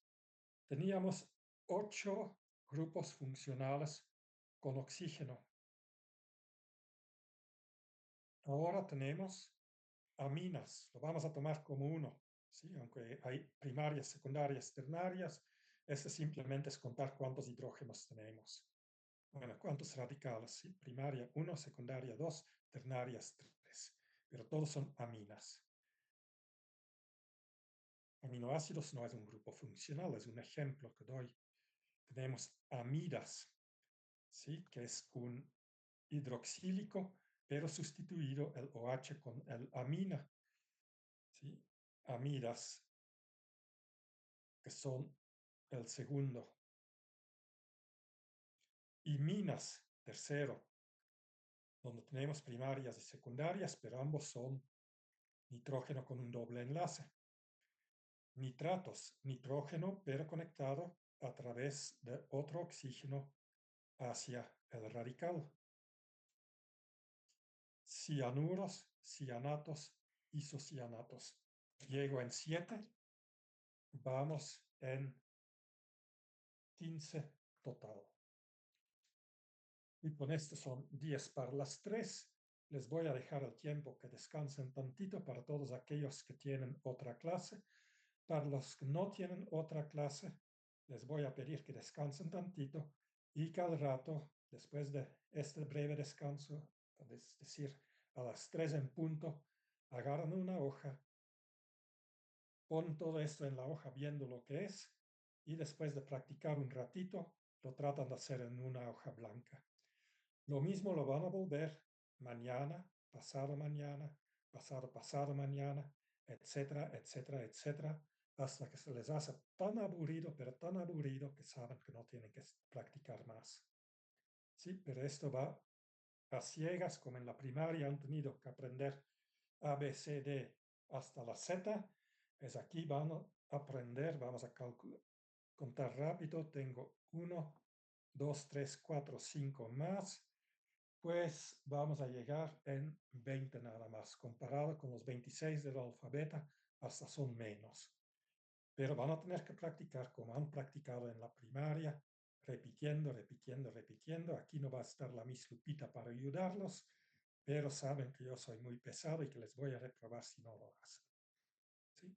Teníamos 8 grupos funcionales con oxígeno. Ahora tenemos aminas, lo vamos a tomar como uno, ¿sí? Aunque hay primarias, secundarias, ternarias, este simplemente es contar cuántos hidrógenos tenemos. Bueno, cuántos radicales, ¿sí? Primaria 1, secundaria 2, ternarias 3, pero todos son aminas. Aminoácidos no es un grupo funcional, es un ejemplo que doy. Tenemos amidas, ¿sí? Que es un hidroxílico, pero sustituido el OH con el amina, ¿sí? Amidas, que son el segundo. Y minas, tercero, donde tenemos primarias y secundarias, pero ambos son nitrógeno con un doble enlace. Nitratos, nitrógeno, pero conectado a través de otro oxígeno hacia el radical. Cianuros, cianatos, isocianatos. Llego en 7, vamos en 15 total. Y con esto son 10 para las 3. Les voy a dejar el tiempo que descansen tantito para todos aquellos que tienen otra clase. Para los que no tienen otra clase, les voy a pedir que descansen tantito y que al rato, después de este breve descanso, es decir, a las 3 en punto, agarran una hoja, ponen todo esto en la hoja viendo lo que es y después de practicar un ratito, lo tratan de hacer en una hoja blanca. Lo mismo lo van a volver mañana, pasado mañana, etcétera, etcétera, etcétera, hasta que se les hace tan aburrido, pero tan aburrido que saben que no tienen que practicar más. Sí, pero esto va a ciegas, como en la primaria han tenido que aprender A, B, C, D hasta la Z, pues aquí van a aprender, vamos a contar rápido, tengo 1, 2, 3, 4, 5 más, pues vamos a llegar en 20 nada más, comparado con los 26 del alfabeto, hasta son menos. Pero van a tener que practicar como han practicado en la primaria, repitiendo, repitiendo, repitiendo. Aquí no va a estar la Miss Lupita para ayudarlos, pero saben que yo soy muy pesado y que les voy a reprobar si no lo hacen. ¿Sí?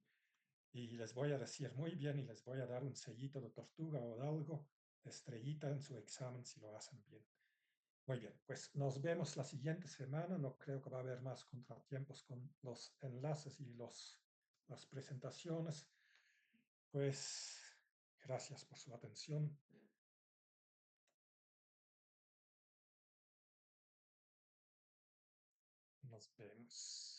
Y les voy a decir muy bien y les voy a dar un sellito de tortuga o de algo, estrellita en su examen si lo hacen bien. Muy bien, pues nos vemos la siguiente semana. No creo que va a haber más contratiempos con los enlaces y las presentaciones. Pues gracias por su atención. Nos vemos.